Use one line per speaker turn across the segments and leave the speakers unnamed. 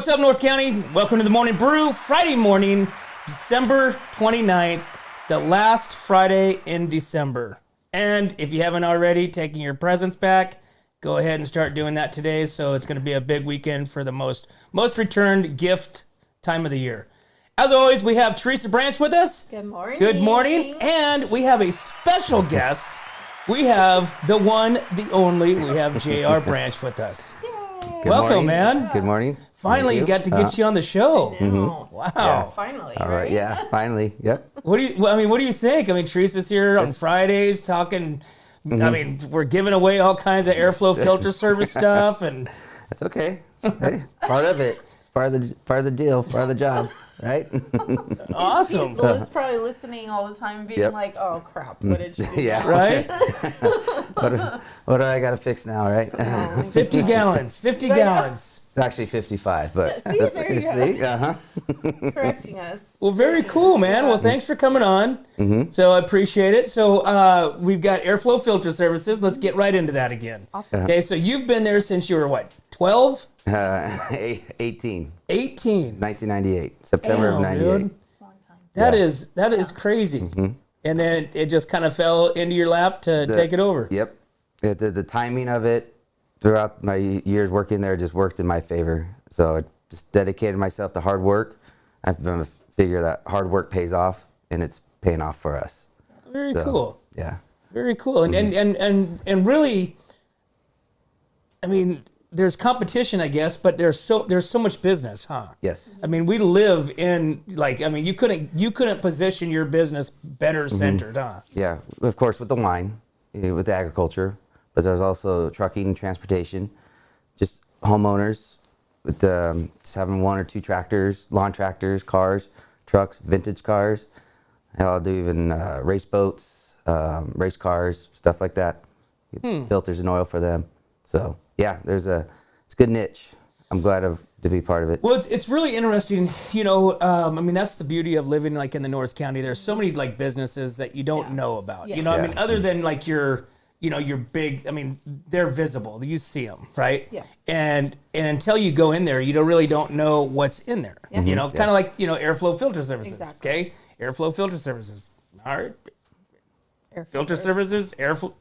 What's up, North County? Welcome to the Morning Brew, Friday morning, December 29th, the last Friday in December. And if you haven't already taken your presents back, go ahead and start doing that today. So it's going to be a big weekend for the most returned gift time of the year. As always, we have Teresa Branch with us.
Good morning.
Good morning. And we have a special guest. We have the one, the only. We have J.R. Branch with us. Welcome, man.
Good morning.
Finally, got to get you on the show.
Wow.
Yeah.
Finally.
All right. Yeah. Finally. Yep.
What do you think? I mean, Teresa's here on Fridays talking. I mean, we're giving away all kinds of airflow filter service stuff, and
That's okay. Hey, part of it. Part of the deal. Part of the job. Right.
awesome,
Diesel is probably listening all the time, being like, "Oh crap, what did she do?"
Yeah.
right?
What do I got to fix now? Right.
50 gallons. 50 gallons.
It's actually 55, but
Yeah, see, there you go.
see. Uh-huh.
Correcting us.
Well, very cool, man. Well, thanks for coming on. So I appreciate it. So we've got airflow filter services. Let's get right into that again.
Awesome.
Okay, so you've been there since you were what, 12?
18.
18.
1998. September of
Damn,
98.
dude.
Long time.
That is crazy. And then it just kind of fell into your lap to take it over.
Yep. The timing of it throughout my years working there just worked in my favor. So I just dedicated myself to hard work. I've been a figure that hard work pays off, and it's paying off for us.
Very
So,
cool.
Yeah.
Very cool. And really, I mean, there's competition, I guess, but there's so much business, huh?
Yes.
I mean, we live in you couldn't position your business better centered, huh?
Yeah. Of course, with the wine, with the agriculture, but there's also trucking and transportation, just homeowners with just having one or two tractors, lawn tractors, cars, trucks, vintage cars. Hell, I'll do even race boats, race cars, stuff like that. Filters and oil for them. So yeah, it's a good niche. I'm glad to be part of it.
Well, it's really interesting. I mean, that's the beauty of living like in the North County. There's so many like businesses that you don't know about.
Yeah.
I mean, other than like your big. I mean, they're visible. You see them, right?
Yeah.
And until you go in there, you don't know what's in there.
Yeah.
Kind of like airflow filter services.
Exactly.
Okay, airflow filter services. All right.
Air
Filter
filters.
services, air. What,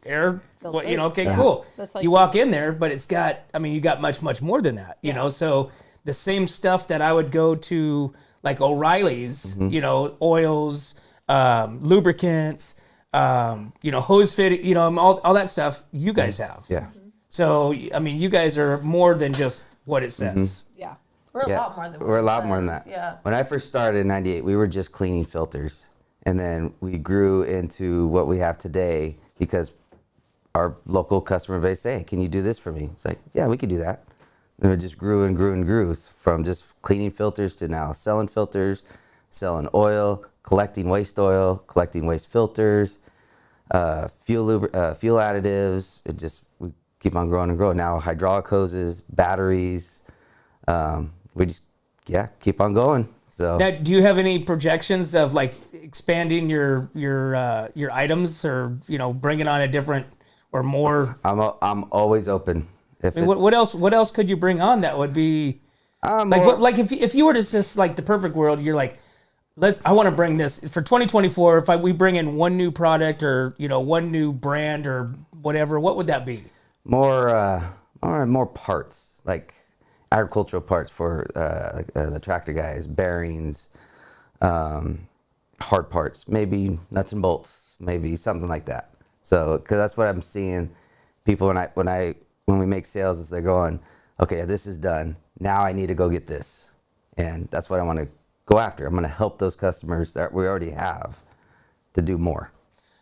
Filters.
okay,
Yeah.
cool.
That's how
You
you-
walk in there, but it's got. I mean, you got much more than that. You know, so the same stuff that I would go to like O'Reilly's. Oils, lubricants. Hose fit. All that stuff. You guys have.
Yeah.
So I mean, you guys are more than just what it says.
Yeah. We're a
Yeah.
lot more than.
We're a lot more than
says.
that.
Yeah.
When I first started in '98, we were just cleaning filters, and then we grew into what we have today because our local customer base say, hey, "Can you do this for me?" It's like, "Yeah, we could do that." And it just grew and grew and grew from just cleaning filters to now selling filters, selling oil, collecting waste filters, fuel additives. We keep on growing and growing. Now hydraulic hoses, batteries. We just keep on going. So
Now, do you have any projections of like expanding your items or bringing on a different or more?
I'm always open. If
I mean, what else could you bring on that would be if you were to just like the perfect world, you're like, I want to bring this for 2024. If we bring in one new product or one new brand or whatever, what would that be?
more parts, like agricultural parts for the tractor guys, bearings, hard parts, maybe nuts and bolts, maybe something like that. So, because that's what I'm seeing people when we make sales is they're going, okay, this is done. Now I need to go get this, and that's what I want to go after. I'm going to help those customers that we already have to do more.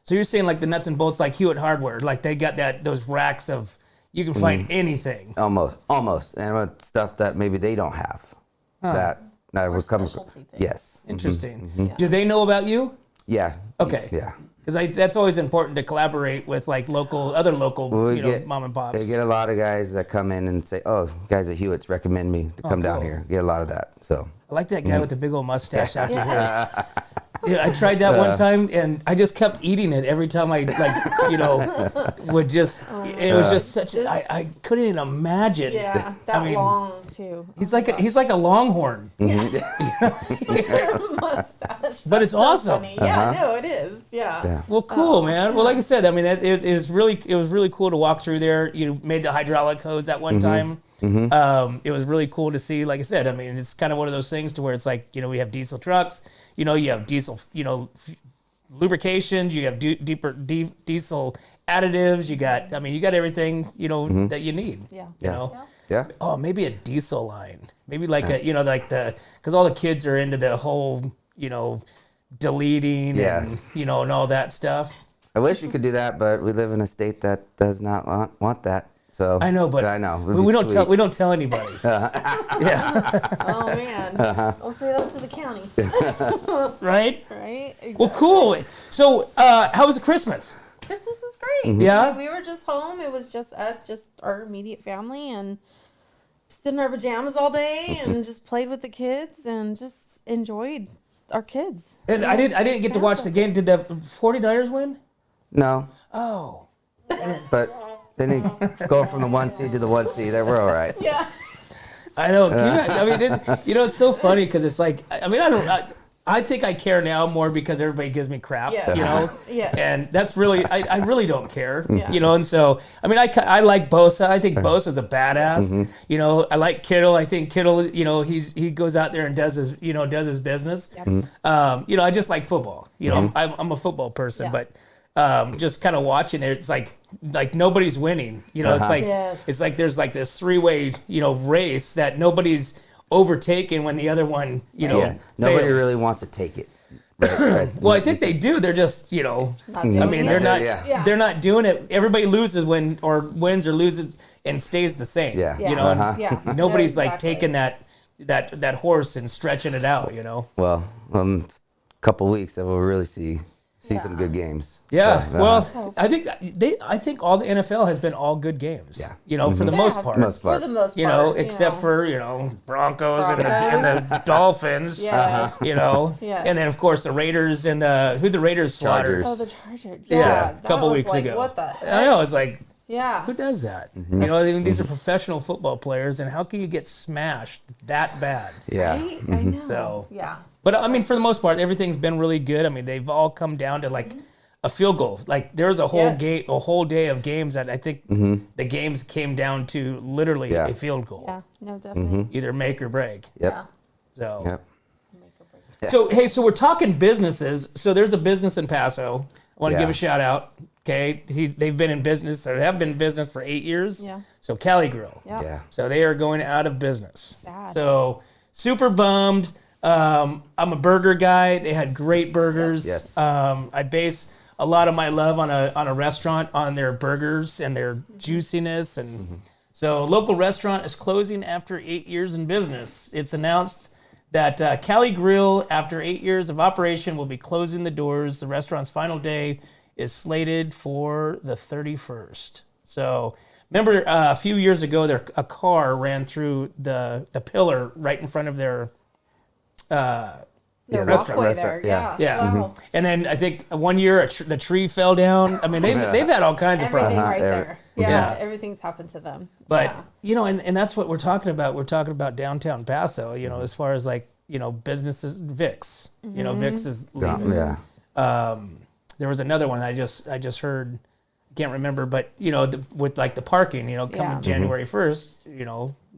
So you're saying like the nuts and bolts, like Hewitt Hardware, like they got those racks of you can find anything.
Almost, and with stuff that maybe they don't have. That we're coming from.
specialty things.
Yes.
Interesting.
Yeah.
Do they know about you?
Yeah.
Okay.
Yeah.
Because that's always important to collaborate with like other local mom and pops.
They get a lot of guys that come in and say, "Oh, guys at Hewitt's recommend me to come down
cool.
here." Get a lot of that. So
I like that guy with the big old mustache out here. Yeah, I tried that one time, and I just kept eating it every time I would just. It was just such. I couldn't even imagine.
Yeah, that long too.
He's like a longhorn.
Mustache.
But it's awesome.
Funny. Yeah, no, it is. Yeah.
Well, cool, man. Well, like I said, I mean, it was really cool to walk through there. You made the hydraulic hose at one time. It was really cool to see. Like I said, I mean, it's kind of one of those things to where it's like, we have diesel trucks. You have diesel, lubrications. You have diesel additives. You got everything, that you need.
Yeah.
Yeah.
Oh, maybe a diesel line. Maybe like because all the kids are into the whole, deleting and, and all that stuff.
I wish we could do that, but we live in a state that does not want that. So
I know, but
I know
we don't tell anybody. Yeah.
Oh man, I'll say that to the county.
Right.
Right. Exactly.
Well, cool. So, how was Christmas?
Christmas is great.
Yeah?
We were just home. It was just us, just our immediate family, and stood in our pajamas all day and just played with the kids and just enjoyed our kids.
And I didn't get to watch the game. Did the 49ers win?
No,
Oh.
but then you go from the 1 seed to the 1 seed. We're all right.
Yeah.
I know. It's so funny because it's like, I think I care now more because everybody gives me crap,
Yeah. Yeah.
And that's really, I really don't care,
Yeah.
and so, I mean, I like Bosa. I think Bosa's a badass. I like Kittle. I think Kittle, he goes out there and does his business.
Yep.
I just like football. I'm a football person, but just kind of watching it, it's like nobody's winning. It's like it's like there's like this three-way race that nobody's overtaken when the other one
Nobody
fails.
really wants to take it. Right.
Well, I think they do. They're just
Not doing
they're
it.
not
Yeah.
they're not doing it. Everybody loses wins or loses and stays the same.
Yeah.
And
Yeah.
nobody's
Exactly.
like taking that horse and stretching it out.
Well, a couple weeks that we'll really see some good games.
Yeah,
So,
well, I think all the NFL has been all good games.
Yeah.
For the most part.
Most part.
For the most part.
Except for Broncos and the Dolphins.
Yeah. Yeah.
And then of course the Raiders and the Raiders slaughtered.
Chargers.
Oh, the Chargers.
Yeah,
Yeah.
a couple
was
weeks
like,
ago.
What the heck?
I know. It's like,
Yeah.
who does that? I mean, these are professional football players, and how can you get smashed that bad?
Yeah.
Right? I know.
So-
Yeah.
But I mean, for the most part, everything's been really good. I mean, they've all come down to like a field goal. Like there was a whole
Yes.
a whole day of games that I think the games came down to literally a field goal,
Yeah. No, definitely.
either make or break.
Yep.
Yeah.
So,
Yep.
so hey, so we're talking businesses. So there's a business in Paso. I want to give a shout out. Okay, they've been in business or have been in business for 8 years.
Yeah.
So Cali Grill.
Yeah.
Yeah.
So they are going out of business.
Sad.
So super bummed. I'm a burger guy. They had great burgers.
Yes.
I base a lot of my love on a restaurant on their burgers and their juiciness. And so local restaurant is closing after 8 years in business. It's announced that Cali Grill, after 8 years of operation, will be closing the doors. The restaurant's final day is slated for the 31st. So remember a few years ago, a car ran through the pillar right in front of their
The
restaurant.
walkway there.
Yeah.
yeah.
Wow.
And then I think one year the tree fell down. I mean, they've had all kinds of
Everything
problems.
right there.
Yeah.
Yeah. Everything's happened to them.
But
yeah.
and that's what we're talking about. We're talking about downtown Paso. As far as like businesses, Vic's. Vic's is leaving.
Yeah.
There was another one I just heard. Can't remember, but with like the parking. Coming
Yeah.
January 1st.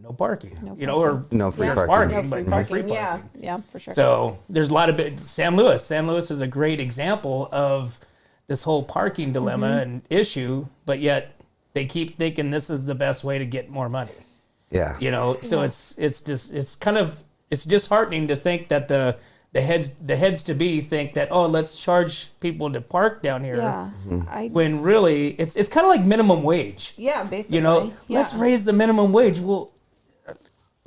No parking. Or
No free
there's
parking.
No
but
free
no free
parking. Yeah.
parking.
Yeah, for sure.
So there's a lot of San Luis. San Luis is a great example of this whole parking dilemma and issue, but yet they keep thinking this is the best way to get more money.
Yeah.
So it's disheartening to think that the heads to be think that, oh, let's charge people to park down here.
yeah.
When really it's kind of like minimum wage.
Yeah, basically.
Let's raise the minimum wage. Well,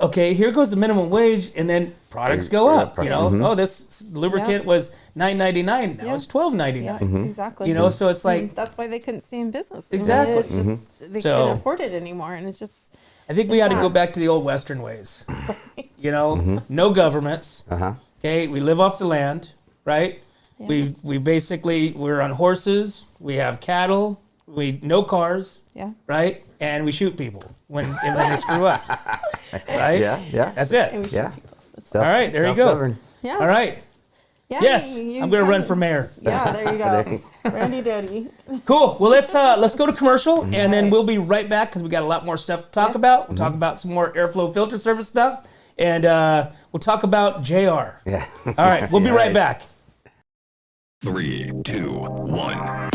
okay, here goes the minimum wage, and then products go up. Oh, this lubricant was $9.99. Now
Yeah.
it's $12.99.
Yeah, exactly.
So it's like
that's why they couldn't stay in business.
Exactly.
It's just, they
So-
couldn't afford it anymore, and it's just
I think we had to go
sad.
back to the old Western ways. No governments.
Uh-huh.
Okay, we live off the land, right? We're on horses. We have cattle. No cars.
Yeah.
Right, and we shoot people when they screw up. Right.
Yeah.
That's it.
And we should
Yeah.
people.
All right, there you go.
Self-governed.
Yeah.
All right.
Yeah,
Yes,
you
I'm going to run
kinda-
for mayor.
Yeah, there you go. Randy Doty.
Cool. Well, let's go to commercial, and then we'll be right back because we got a lot more stuff to talk about. We'll talk about some more airflow filter service stuff, and we'll talk about JR.
Yeah.
All right, we'll be right back.
3, 2, 1.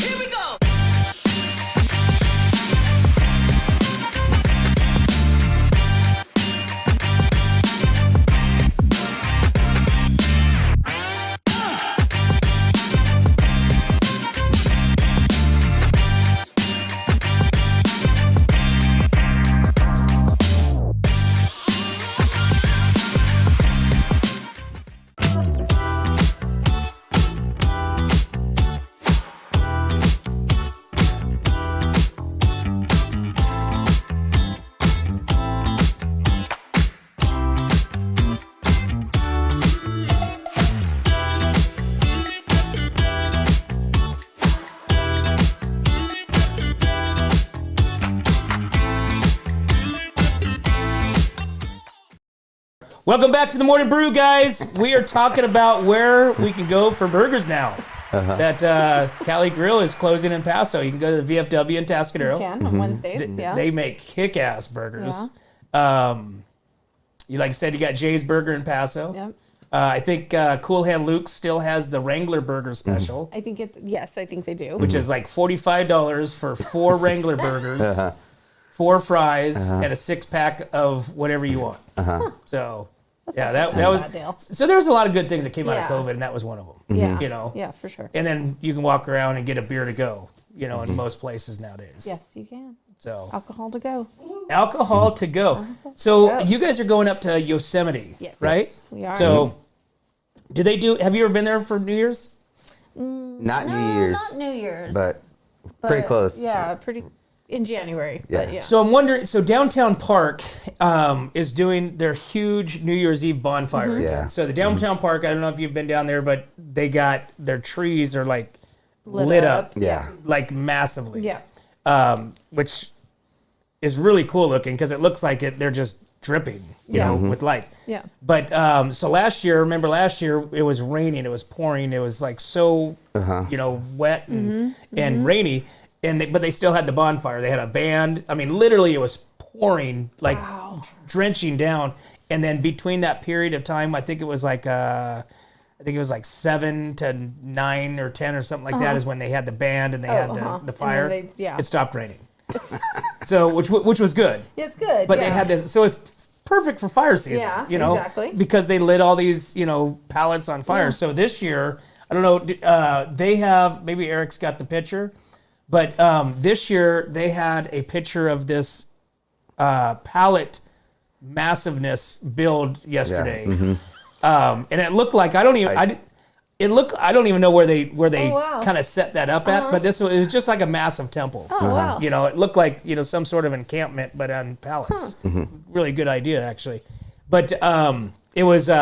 Welcome back to the Morning Brew, guys. We are talking about where we can go for burgers now. That Cali Grill is closing in Paso. You can go to the VFW in Tascadero.
You can on Wednesdays. Yeah.
They make kick-ass burgers. You like I said, you got Jay's Burger in Paso.
Yep.
I think Cool Hand Luke still has the Wrangler Burger special,
I think I think they do.
which is like $45 for 4 Wrangler burgers, 4 fries, and a 6-pack of whatever you want. So, yeah, that
not a
was.
bad deal.
So there was a lot of good things that came out of
Yeah.
COVID, and that was one of them.
Yeah.
You know.
Yeah, for sure.
And then you can walk around and get a beer to go. You know, in most places nowadays.
Yes, you can.
So
Alcohol to go.
alcohol to go. So you guys are going up to Yosemite,
Yes.
right?
Yes, we are.
So, do they do? Have you ever been there for New Year's?
Not New Year's,
Not New Year's.
but pretty close.
Yeah, pretty in January.
Yeah.
But yeah.
So I'm wondering. So Downtown Park is doing their huge New Year's Eve bonfire event.
Yeah.
So the Downtown Park, I don't know if you've been down there, but they got their trees are like lit up,
Yeah.
like massively.
Yeah.
Which is really cool looking because it looks like they're just dripping, you know, with lights.
Yeah.
But so last year it was raining, it was pouring, it was like so, you know, wet and rainy, but they still had the bonfire. They had a band. I mean, literally, it was pouring, like drenching down. And then between that period of time, I think it was like 7 to 9 or 10 or something like that is when they had the band and they had the fire.
And then
It stopped raining. So which was good.
It's good.
But
yeah.
they had this, so it's perfect for fire season.
Yeah,
you know,
exactly.
because they lit all these, you know, pallets on fire.
Yeah.
So this year, I don't know, they have, maybe Eric's got the picture, but this year they had a picture of this pallet massiveness build yesterday. And it looked like, I don't even know where they
wow.
kind of set that up at, but it was just like a massive temple.
Oh, wow.
You know, it looked like, you know, some sort of encampment, but on pallets. Really good idea, actually. But it was, so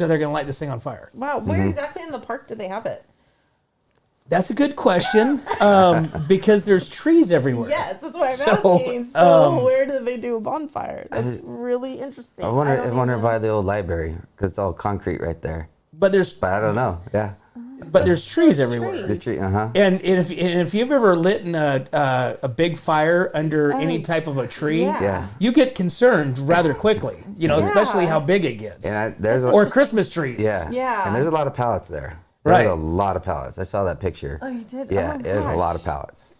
they're going to light this thing on fire.
Wow. Where exactly in the park do they have it?
That's a good question, because there's trees everywhere.
Yes, that's why I'm
So,
asking. So where do they do a bonfire? That's really interesting.
I wonder
don't even
by the old library because it's all concrete right there.
But there's
But I don't know. Yeah.
trees everywhere.
trees.
The tree. And
And if you've ever lit in a big fire under any type of a tree,
Yeah.
you get concerned rather quickly. You know, especially
Yeah.
how big it gets.
there's
Or Christmas trees.
Yeah.
Yeah.
And there's a lot of pallets there.
Right.
There's a lot of pallets. I saw that picture.
Oh, you did?
Yeah,
Oh,
there's a
gosh.
lot of pallets.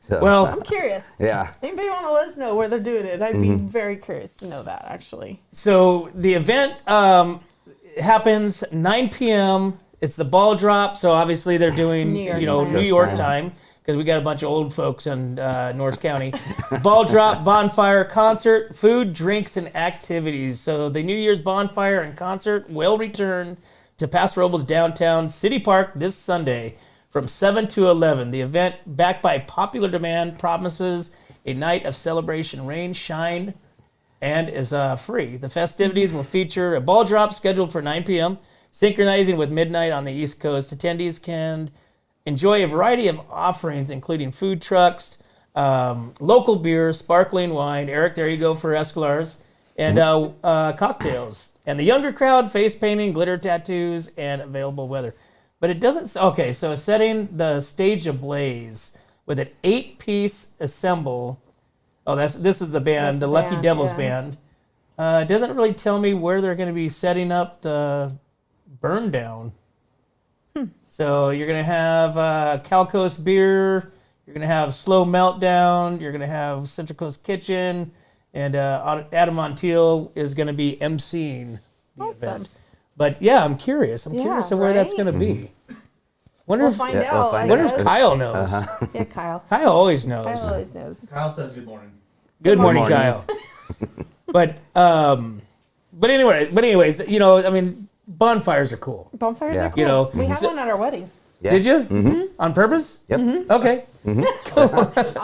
So,
Well,
I'm curious.
yeah.
Anybody want to let us know where they're doing it? I'd be very curious to know that, actually.
so the event happens 9 p.m. It's the ball drop. So obviously they're doing,
New York time.
New York time because we got a bunch of old folks in North County. Ball drop, bonfire, concert, food, drinks, and activities. So the New Year's bonfire and concert will return to Paso Robles downtown City Park this Sunday from 7 to 11. The event, backed by popular demand, promises a night of celebration, rain, shine, and is free. The festivities will feature a ball drop scheduled for 9 p.m., Synchronizing with midnight on the East Coast, attendees can enjoy a variety of offerings, including food trucks, local beer, sparkling wine. Eric, there you go for Escalars, and cocktails. And the younger crowd, face painting, glitter tattoos, and available weather. But it doesn't. Okay, so setting the stage ablaze with an 8-piece ensemble. Oh, this is the band, the Lucky
band,
Devils
yeah.
band. It doesn't really tell me where they're going to be setting up the burn down. So you're going to have Cal Coast Beer, you're going to have Slow Meltdown, you're going to have Central Coast Kitchen, and Adam Montiel is going to be emceeing the event. But yeah, I'm curious. I'm curious of where that's going to be. Wonder
We'll
if,
find out. I
wonder if
guess.
Kyle knows.
Yeah, Kyle.
Kyle always knows.
Kyle always knows.
Kyle says good morning.
Good morning,
morning.
Kyle. but anyways, you know, I mean, bonfires are cool.
Bonfires
Yeah.
are cool.
You know,
we had
so-
one at our wedding.
Yeah.
Did you? On purpose?
Yep.
Okay.
On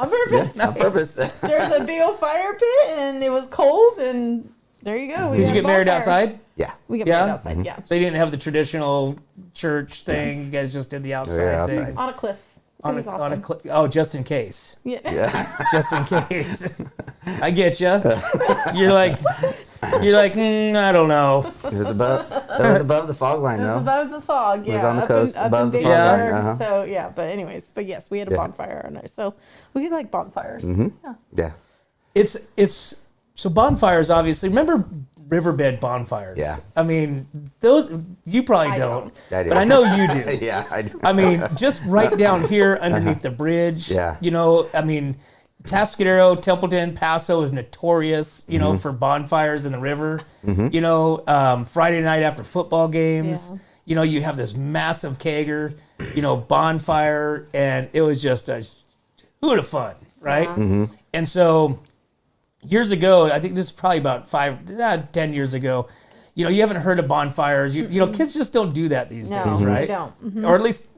purpose.
On purpose.
There's a big old fire pit, and it was cold, and there you go. We
Did
had
you
a
get married
bonfire.
outside?
Yeah.
We got
Yeah?
married outside, yeah.
So you didn't have the traditional church thing. You guys just did the outside
outside.
thing.
On a cliff. It was awesome.
On a oh, just in case.
Yeah.
Just in case. I get you. You're like, I don't know.
It was above the fog line, though.
Above the fog, yeah.
was on the
up
coast,
in, up
above
in
the
Big
fog line,
Sur. So yeah, but anyways, but yes, we had a
Yeah.
bonfire on there. So we like bonfires. Yeah.
Yeah.
It's so bonfires. Obviously, remember riverbed bonfires?
Yeah.
I mean, those you probably
I
don't,
don't.
I do.
but I know you do.
Yeah, I do.
I mean, just right down here underneath the bridge.
Yeah.
You know, I mean, Tascadero, Templeton, Paso is notorious, you know, for bonfires in the river. You know, Friday night after football games,
Yeah.
you know, you have this massive kegger, you know, bonfire, and it was just a hoot of fun, right? And so years ago, I think this is probably about 10 years ago, you know, you haven't heard of bonfires. You know, kids just don't do that these
No,
days,
they
right?
don't.
Or at least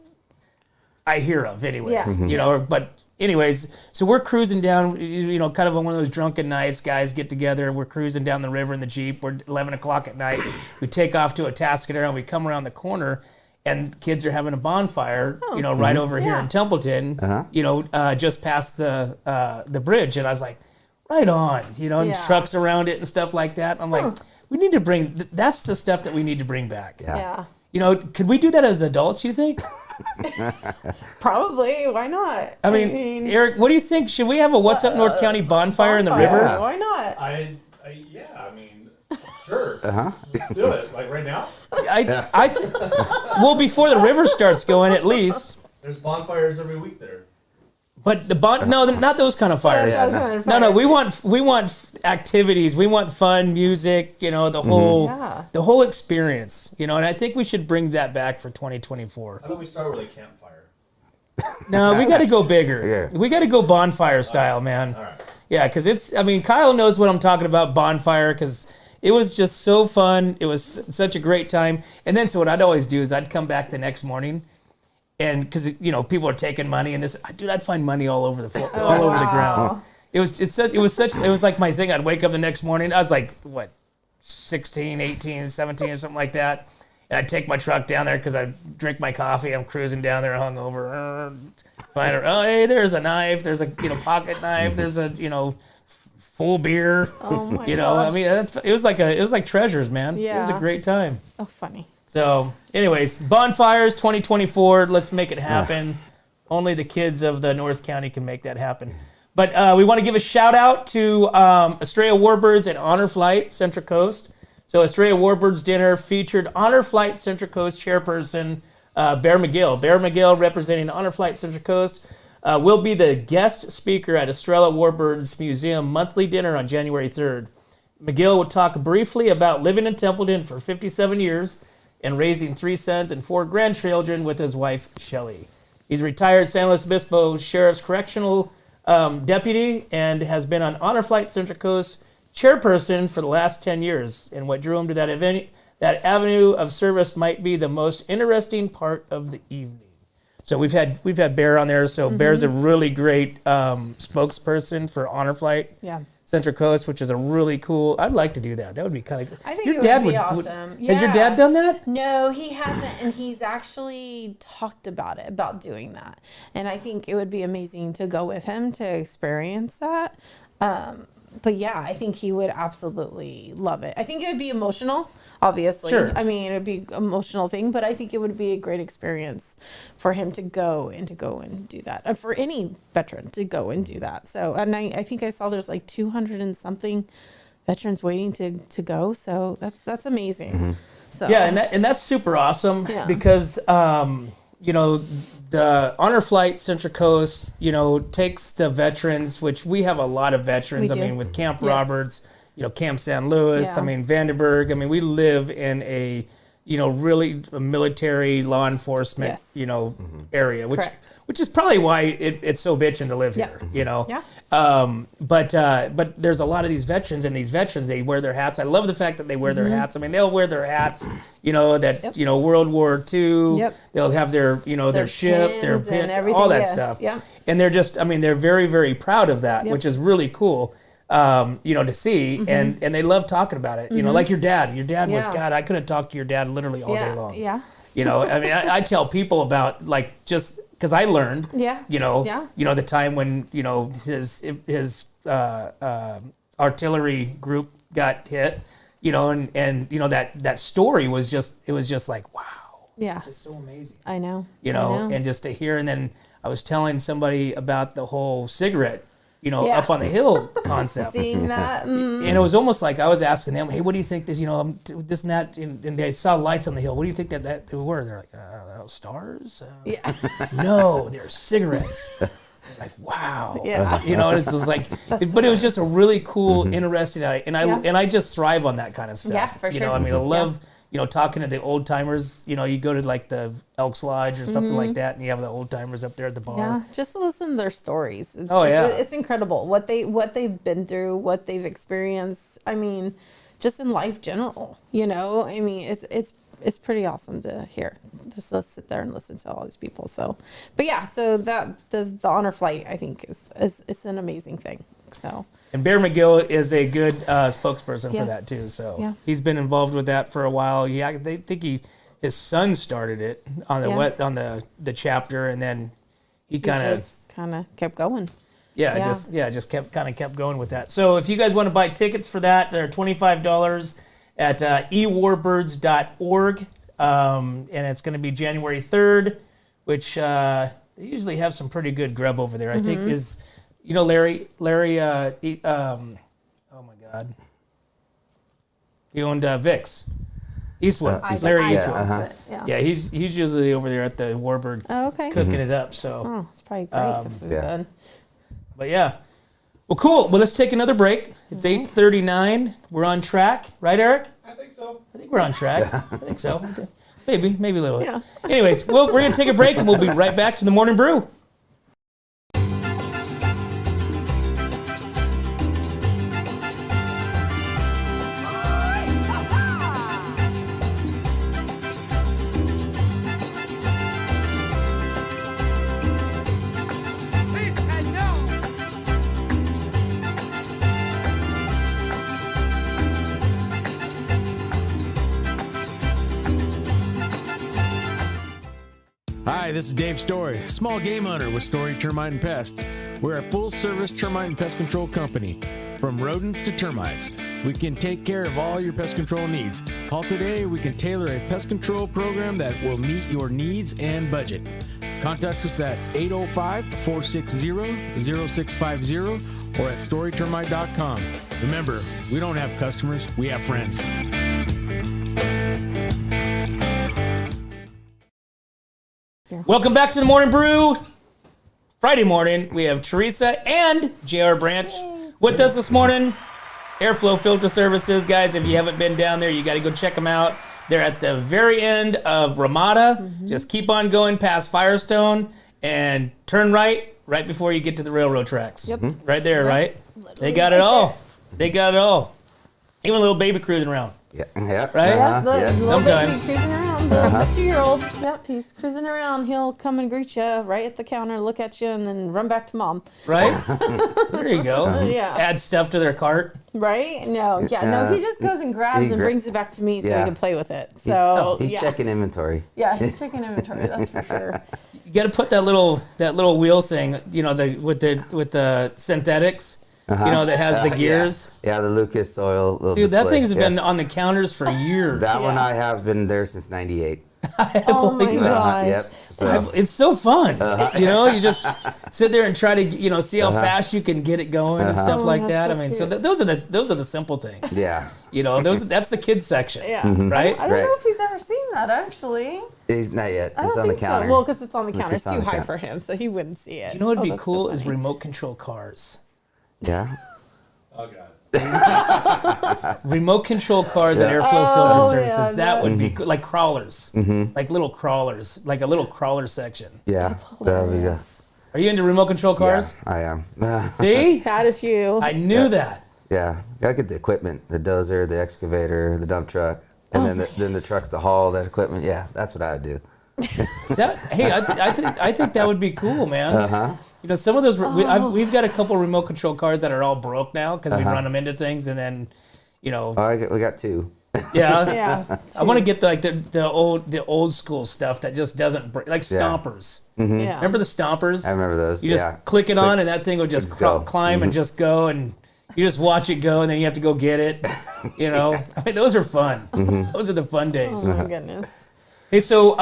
I hear of anyways,
Yeah.
you know, but anyways, so we're cruising down, you know, kind of on one of those drunken nights, guys get together, we're cruising down the river in the Jeep, we're 11 o'clock at night, we take off to a Tascadero and we come around the corner and kids are having a bonfire, you know, right over here
Yeah.
in Templeton, you know, just past the bridge. And I was like, right on, you know, and
Yeah.
trucks around it and stuff like that. I'm like, we need to bring, that's the stuff that we need to bring back.
Yeah.
You know, could we do that as adults, you think?
Probably. Why not?
I mean, Eric, what do you think? Should we have a What's Up North County bonfire in the
bonfire.
river?
Why not?
Yeah, I mean, sure. Let's do it. Like right now?
Well, before the river starts going, at least.
There's bonfires every week there.
But no, not those kind of fires.
Yeah,
No, we want activities. We want fun, music. You know, the whole
Yeah.
the whole experience. You know, and I think we should bring that back for 2024.
How about we start with a campfire?
No, we got to go bigger.
Yeah.
We got to go bonfire style, man.
All right.
Yeah, because it's. I mean, Kyle knows what I'm talking about. Bonfire, because it was just so fun. It was such a great time. And then, so what I'd always do is I'd come back the next morning. And because you know people are taking money and this, dude, I'd find money all over the floor, all over the ground. It was like my thing. I'd wake up the next morning. I was like, what, 16, 18, 17 or something like that. And I'd take my truck down there because I'd drink my coffee. I'm cruising down there hungover. Find her. Oh, hey, there's a knife. There's a pocket knife. There's a full beer.
Oh my
I
gosh.
mean, it was like treasures, man. It was a
Yeah.
great time.
Oh, funny.
So, anyways, bonfires 2024. Let's make it happen. Only the kids of the North County can make that happen. But we want to give a shout out to Estrella Warbirds and Honor Flight Central Coast. So, Estrella Warbirds dinner featured Honor Flight Central Coast chairperson Bear McGill. Bear McGill, representing Honor Flight Central Coast, will be the guest speaker at Estrella Warbirds Museum monthly dinner on January 3rd. McGill will talk briefly about living in Templeton for 57 years and raising 3 sons and 4 grandchildren with his wife, Shelley. He's a retired San Luis Obispo Sheriff's Correctional Deputy and has been on Honor Flight Central Coast chairperson for the last 10 years. And what drew him to that avenue of service might be the most interesting part of the evening. So we've had Bear on there. So Bear's a really great spokesperson for Honor Flight.
Yeah.
Central Coast, which is a really cool. I'd like to do that. That would be kind of.
I think it would be awesome.
Has your dad done that?
No, he hasn't, and he's actually talked about doing that. And I think it would be amazing to go with him to experience that. But yeah, I think he would absolutely love it. I think it would be emotional, obviously.
Sure.
I mean, it'd be an emotional thing, but I think it would be a great experience for him to go and do that. And for any veteran to go and do that. So, and I think I saw there's like 200 and something veterans waiting to go. So that's amazing. So
Yeah, and that's super awesome because you know, the Honor Flight Central Coast, you know, takes the veterans, which we have a lot of veterans.
We do.
I mean, with Camp Roberts, you know, Camp San Luis,
Yeah.
I mean, Vandenberg. I mean, we live in a, you know, really a military law enforcement,
Yes.
you know, area,
Correct.
which is probably why it's so bitchin' to live
Yeah.
here, you know.
Yeah.
But there's a lot of these veterans, and these veterans, they wear their hats. I love the fact that they wear their hats. I mean, they'll wear their hats, you know, that,
Yep.
you know, World War II.
Yep.
They'll have their, you know, their ship, their
pins and
pin,
everything,
all that
yes,
stuff.
yeah.
And they're just, I mean, they're very, very proud of that,
Yep.
which is really cool, you know, to see. And they love talking about it. You know, like your dad. Your dad was,
Yeah.
God, I could have talked to your dad literally all day long.
Yeah.
You know, I mean, I tell people about, like, just because I learned,
Yeah.
you know,
Yeah.
the time when, you know, his artillery group got hit, you know, and you know, that story was just, it was just like, wow,
Yeah.
just so amazing,
I know.
you
I
know, and just to hear. And then I was telling somebody about the whole cigarette, you know,
Yeah.
up on the hill concept.
Seeing that.
And it was almost like I was asking them, hey, what do you think this, you know, this and that, and they saw lights on the hill. What do you think that they were? They're like, stars?
Yeah.
No, they're cigarettes. Like, wow.
Yeah.
You know, it's just like, but it was just a really cool, interesting, and I just thrive on that kind of stuff.
Yeah, for
You know,
sure.
I mean, I love, you know, talking to the old timers. You know, you go to like the Elks Lodge or something like that, and you have the old timers up there at the bar.
Yeah, just to listen to their stories.
It's
It's incredible what they've been through, what they've experienced. I mean, just in life general, you know. I mean, it's pretty awesome to hear. Just to sit there and listen to all these people. So, but yeah, so that the honor flight, I think is an amazing thing. So.
And Bear McGill is a good spokesperson for
Yes.
that too. So
Yeah.
he's been involved with that for a while. Yeah, they think his son started it on the
Yeah.
on the chapter, and then he
He
kind of
just kind of kept going.
just kept going with that. So if you guys want to buy tickets for that, they're $25 at ewarbirds.org, and it's going to be January 3rd, which they usually have some pretty good grub over there. I think is. You know, Larry, oh my God. He owned Vicks. Eastwood. Larry Eastwood. Yeah, he's usually over there at the Warbird
Oh, okay.
cooking it up. So,
Oh, it's probably great, the food
yeah.
then.
but yeah. Well, cool. Well, let's take another break. It's 8:39. We're on track. Right, Eric?
I think so.
I think we're on track. I think so. Maybe a little bit.
Yeah.
Anyways, we're going to take a break, and we'll be right back to the Morning Brew.
Hi, this is Dave Story, small game hunter with Story Termite and Pest. We're a full-service termite and pest control company. From rodents to termites, we can take care of all your pest control needs. Call today, we can tailor a pest control program that will meet your needs and budget. Contact us at 805-460-0650 or at storytermite.com. Remember, we don't have customers, we have friends.
Welcome back to the Morning Brew. Friday morning, we have Teresa and JR Branch with us this morning. Airflow Filter Services, guys, if you haven't been down there, you got to go check them out. They're at the very end of Ramada. Just keep on going past Firestone and turn right before you get to the railroad tracks.
Yep.
Right there, right? They
Literally
got it
right
all. They got it all. Even a little baby cruising around.
Yeah. Yeah.
Right?
Yeah, the
yeah.
little
Sometimes.
baby cruising around, the 2-year-old. Yep, he's cruising around. He'll come and greet you right at the counter, look at you, and then run back to mom.
Right? There you go.
Yeah.
Add stuff to their cart.
Right? No, no, he just goes and grabs
he
and brings it back to me so
Yeah.
he can play with it. So
He's
yeah.
checking inventory.
Yeah, he's checking inventory. That's for sure.
You got to put that little wheel thing, you know, with the synthetics, you know, that has the gears.
Yeah, the Lucas Oil little
Dude, that
display.
thing's
Yeah.
been on the counters for years.
That one
Yeah.
I have been there since '98.
Oh my
believe it.
gosh.
Yep. So
It's so fun. You know, you just sit there and try to, you know, see how fast you can get it going and stuff
Oh my
like
gosh,
that. I
that's
mean, so
cute.
those are the simple things.
yeah,
You know, that's the kids section.
Yeah.
Right?
I don't
Right.
know if he's ever seen that actually.
not yet.
I
It's
don't
on the
think
counter.
So. Well, because it's on the counter. It's
on
too
the
high
counter.
for him, so he wouldn't see it.
You know what'd be
that's so
cool is
funny.
remote control cars.
Yeah.
Oh god.
Remote control cars and
Yeah.
airflow
Oh,
filter services.
yeah,
that would be cool. Like crawlers. Like little crawlers. Like a little crawler section.
Yeah. That would be good.
Are you into remote control cars?
Yeah, I am.
See?
Had a few.
I knew that.
Yeah. Gotta get the equipment: the dozer, the excavator, the dump truck, and then the trucks to haul that equipment. Yeah, that's what I would do.
Hey, I think that would be cool, man. You know, some of those we've got a couple remote control cars that are all broke now because we run them into things, and then, you know,
We got two.
yeah.
Yeah.
I want to get the old school stuff that just doesn't break, like
Yeah.
stompers.
Yeah.
Remember the stompers?
I remember those.
You just
yeah.
click it on, and that thing will just
Just go.
climb and just go, and you just watch it go, and then you have to go get it. You know, I mean, those are fun. Those are the fun days.
Oh my goodness.
Hey, so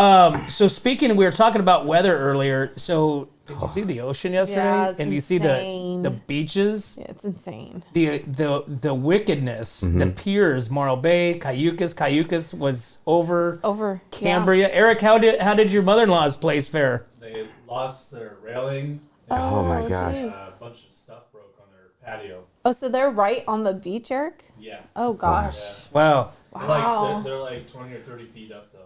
speaking, we were talking about weather earlier. So did you see the ocean yesterday?
Yeah, it's
and you see
insane.
the beaches,
Yeah, it's insane.
the wickedness, the piers, Morro Bay, Cayucas was over.
Over.
Cambria. Eric, how did your mother-in-law's place fare?
They lost their railing.
Oh my gosh.
geez.
A bunch of stuff broke on their patio.
Oh, so they're right on the beach, Eric?
Yeah.
Oh gosh.
Yeah.
Wow.
Wow.
They're like 20 or 30 feet up though.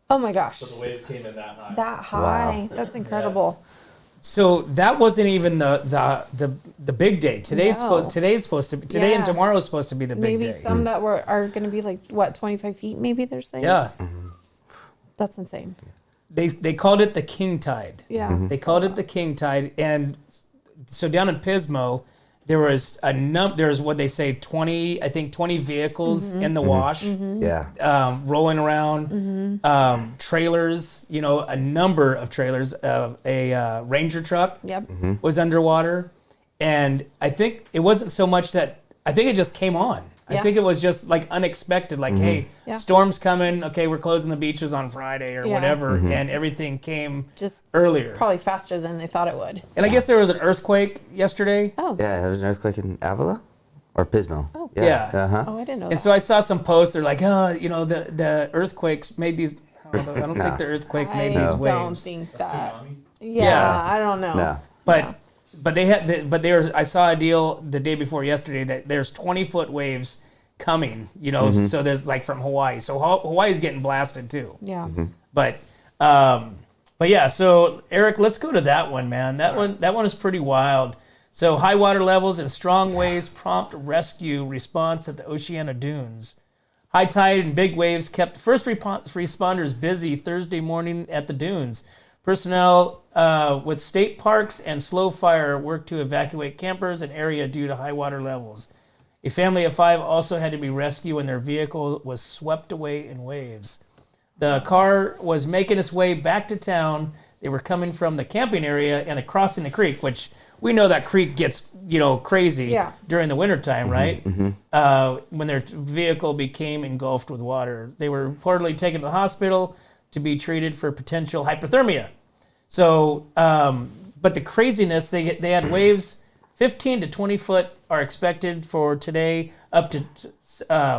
Oh my gosh.
So the waves came in that high.
That high. That's incredible.
So that wasn't even the big day. Today's
No.
supposed to be today and
Yeah.
tomorrow is supposed to be the big
Maybe
day.
some that are going to be like what 25 feet. Maybe they're saying.
Yeah.
That's insane.
They called it the king tide.
Yeah.
They called it the king tide, and so down in Pismo, there was there's what they say 20 vehicles in the wash,
Yeah.
rolling around, trailers, you know, a number of trailers. A Ranger truck
Yep.
was underwater, and I think it wasn't so much that I think it just came on. I
Yeah.
think it was just like unexpected, like, hey,
Yeah.
storm's coming. Okay, we're closing the beaches on Friday or
Yeah.
whatever, and everything came
Just
earlier.
probably faster than they thought it would.
And I guess there was an earthquake yesterday.
Oh.
Yeah. There was an earthquake in Avila or Pismo.
Oh.
Yeah.
Uh-huh.
Oh, I didn't know
And
that.
so I saw some posts. They're like, oh, you know, the earthquakes made these. I don't think the earthquake made these
I don't
waves.
think that.
Tsunami?
Yeah,
Yeah.
I don't know.
No.
But they had I saw a deal the day before yesterday that there's 20-foot waves coming. You know, so there's like from Hawaii. So Hawaii's getting blasted too.
Yeah.
But yeah. So Eric, let's go to that one, man. That one is pretty wild. So high water levels and strong waves prompt rescue response at the Oceana Dunes. High tide and big waves kept first responders busy Thursday morning at the dunes. Personnel with state parks and slow fire worked to evacuate campers and area due to high water levels. A family of 5 also had to be rescued when their vehicle was swept away in waves. The car was making its way back to town. They were coming from the camping area and crossing the creek, which we know that creek gets, you know, crazy
Yeah.
during the wintertime, right? When their vehicle became engulfed with water. They were reportedly taken to the hospital to be treated for potential hypothermia. So, but the craziness, they had waves 15 to 20 foot are expected for today, up to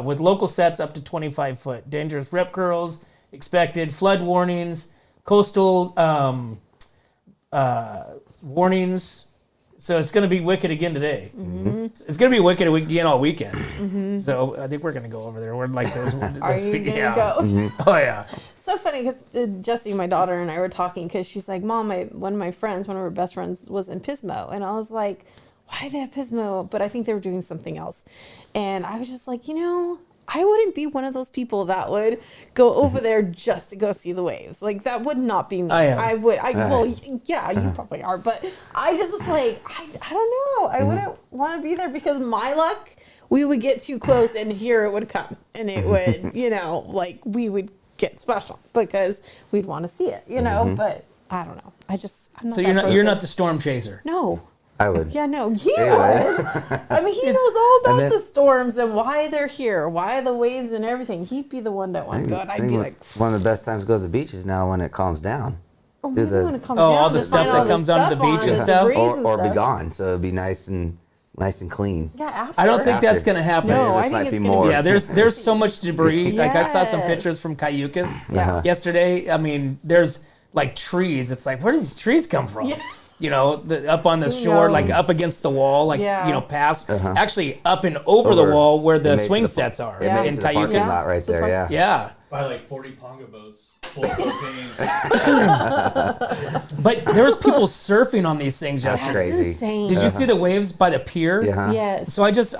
with local sets up to 25 foot. Dangerous rip curls expected, flood warnings, coastal warnings. So it's going to be wicked again today. It's going to be wicked again all weekend. So I think we're going to go over there. We're like those.
Are you going to go?
Oh yeah.
So funny because Jessie, my daughter, and I were talking because she's like, Mom, one of my friends, one of her best friends was in Pismo. And I was like, why they have Pismo? But I think they were doing something else. And I was just like, you know, I wouldn't be one of those people that would go over there just to go see the waves. Like that would not be me.
I am.
Well, yeah, you probably are, but I just was like, I don't know. I wouldn't want to be there because my luck, we would get too close and here it would come and it would, like we would get special because we'd want to see it, but I don't know. I'm not
So
that
you're
person.
not the storm chaser.
No.
I would.
Yeah, no, he
would.
would. I mean, he knows all about
then-
the storms and why they're here, why the waves and everything. He'd be the one that would go, and
I
I'd
think
be
one-
like,
one of the best times to go to the beach is now when it calms down.
oh,
do
maybe
the-
when it comes
Oh,
down
all the
to
stuff
find
that
all
comes
the
onto the
stuff
beach
on
and
it,
stuff?
debris
or
and
or be
stuff.
gone, so it'd be nice and clean.
Yeah, after.
I don't think that's
After.
going to happen.
No,
This
I
might
think
be
it's gonna
more.
be.
Yeah, there's so much debris. Like I saw some
Yes.
pictures from Cayucas
Yeah.
yesterday. I mean, there's like trees. It's like, where do these trees come from?
Yeah.
Up on the shore, like
knows?
up against the wall, like
Yeah.
past, actually up and over the
Over.
wall where
It
the
made it
swing
to the
sets are
It made it
in
to the parking
Cayucas.
lot right there. Yeah.
Yeah,
Buy like 40 ponga boats full of propane.
but there was people surfing on these things
That's
yesterday.
crazy.
Insane.
Did you see the waves by the pier?
Yeah.
Yes.
So I just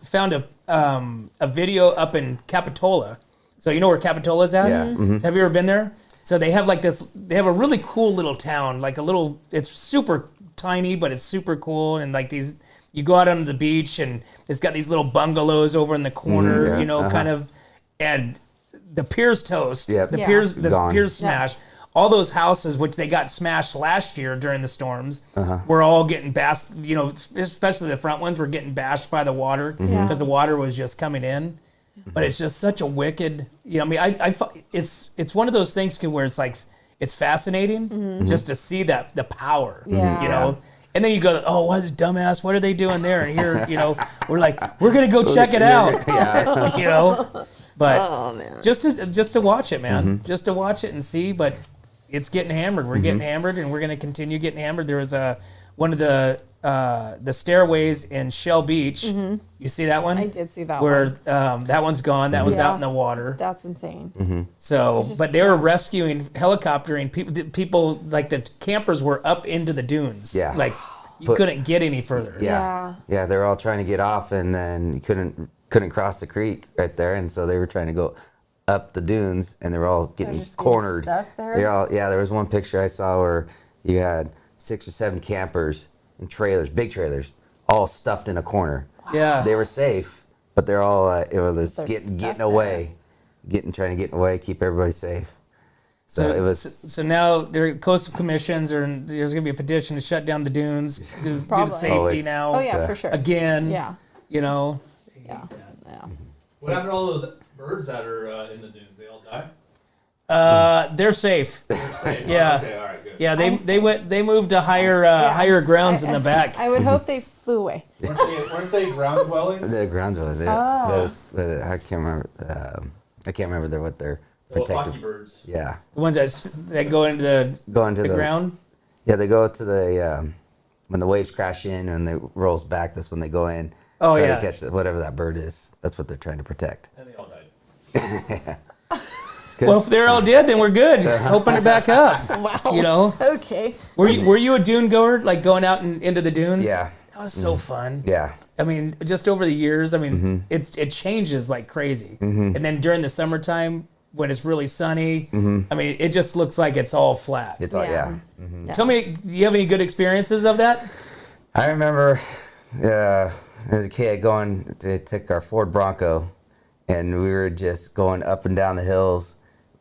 found a video up in Capitola. So you know where Capitola's at?
Yeah. Mhm.
Have you ever been there? So they have like this. They have a really cool little town, like a little. It's super tiny, but it's super cool. And like these, you go out onto the beach, and it's got these little bungalows over in the corner.
Yeah.
Kind of, and the pier's toast.
Yep.
The
Yeah.
pier's
Gone.
smashed. All those houses, which they got smashed last year during the storms, were all getting bashed. Especially the front ones were getting bashed by the water because the water was just coming in. But it's just such a wicked. It's one of those things where it's like it's fascinating just to see that the power.
Yeah.
And then you go, oh, what is dumbass? What are they doing there? And here, we're like, we're gonna go check it out. But
Oh, man.
just to watch it, man, just to watch it and see. But it's getting hammered. We're getting hammered, and we're gonna continue getting hammered. There was one of the stairways in Shell Beach. You see that one?
I did see that
where
one.
that one's gone. That one's
Yeah.
out in the water.
That's insane.
So,
just
but they were rescuing, helicoptering people. Like the campers were up into the dunes.
Yeah.
Like you couldn't get any further.
Yeah. Yeah, they were all trying to get off, and then you couldn't cross the creek right there, and so they were trying to go up the dunes, and they were all getting
just getting
cornered.
stuck there?
There was one picture I saw where you had 6 or 7 campers and trailers, big trailers, all stuffed in a corner.
Yeah.
They were safe, but they're all it was
They're
getting
stuck
away, trying to get away, keep everybody safe. So it was.
So now there coastal commissions there's going to be a petition to shut down the dunes due to
Probably.
safety
Always.
now.
Oh yeah, for sure.
Again.
Yeah.
Yeah.
Yeah. Yeah.
What happened to all those birds that are in the dunes? They all die?
They're safe.
They're safe.
Yeah.
Okay, all right, good.
Yeah, they moved to higher grounds in the back.
I would hope they flew away.
Weren't they ground dwelling?
The grounds were there. I can't remember. I can't remember what they're
The little
protective.
flocky birds.
Yeah,
The ones that go into
going to
the ground.
Yeah, they go to the when the waves crash in and they rolls back. That's when they go in.
Oh,
try
yeah.
to catch whatever that bird is. That's what they're trying to protect.
And they all died.
Well, if they're all dead, then we're good. Open it back up.
Wow. Okay.
Were you a dune goer, like going out into the dunes?
Yeah,
That was so fun.
yeah,
I mean, just over the years, I mean, it changes like crazy. And then during the summertime, when it's really sunny, I mean, it just looks like it's all flat.
it's all
Yeah.
yeah.
Tell me, do you have any good experiences of that?
I remember as a kid going to take our Ford Bronco, and we were just going up and down the hills,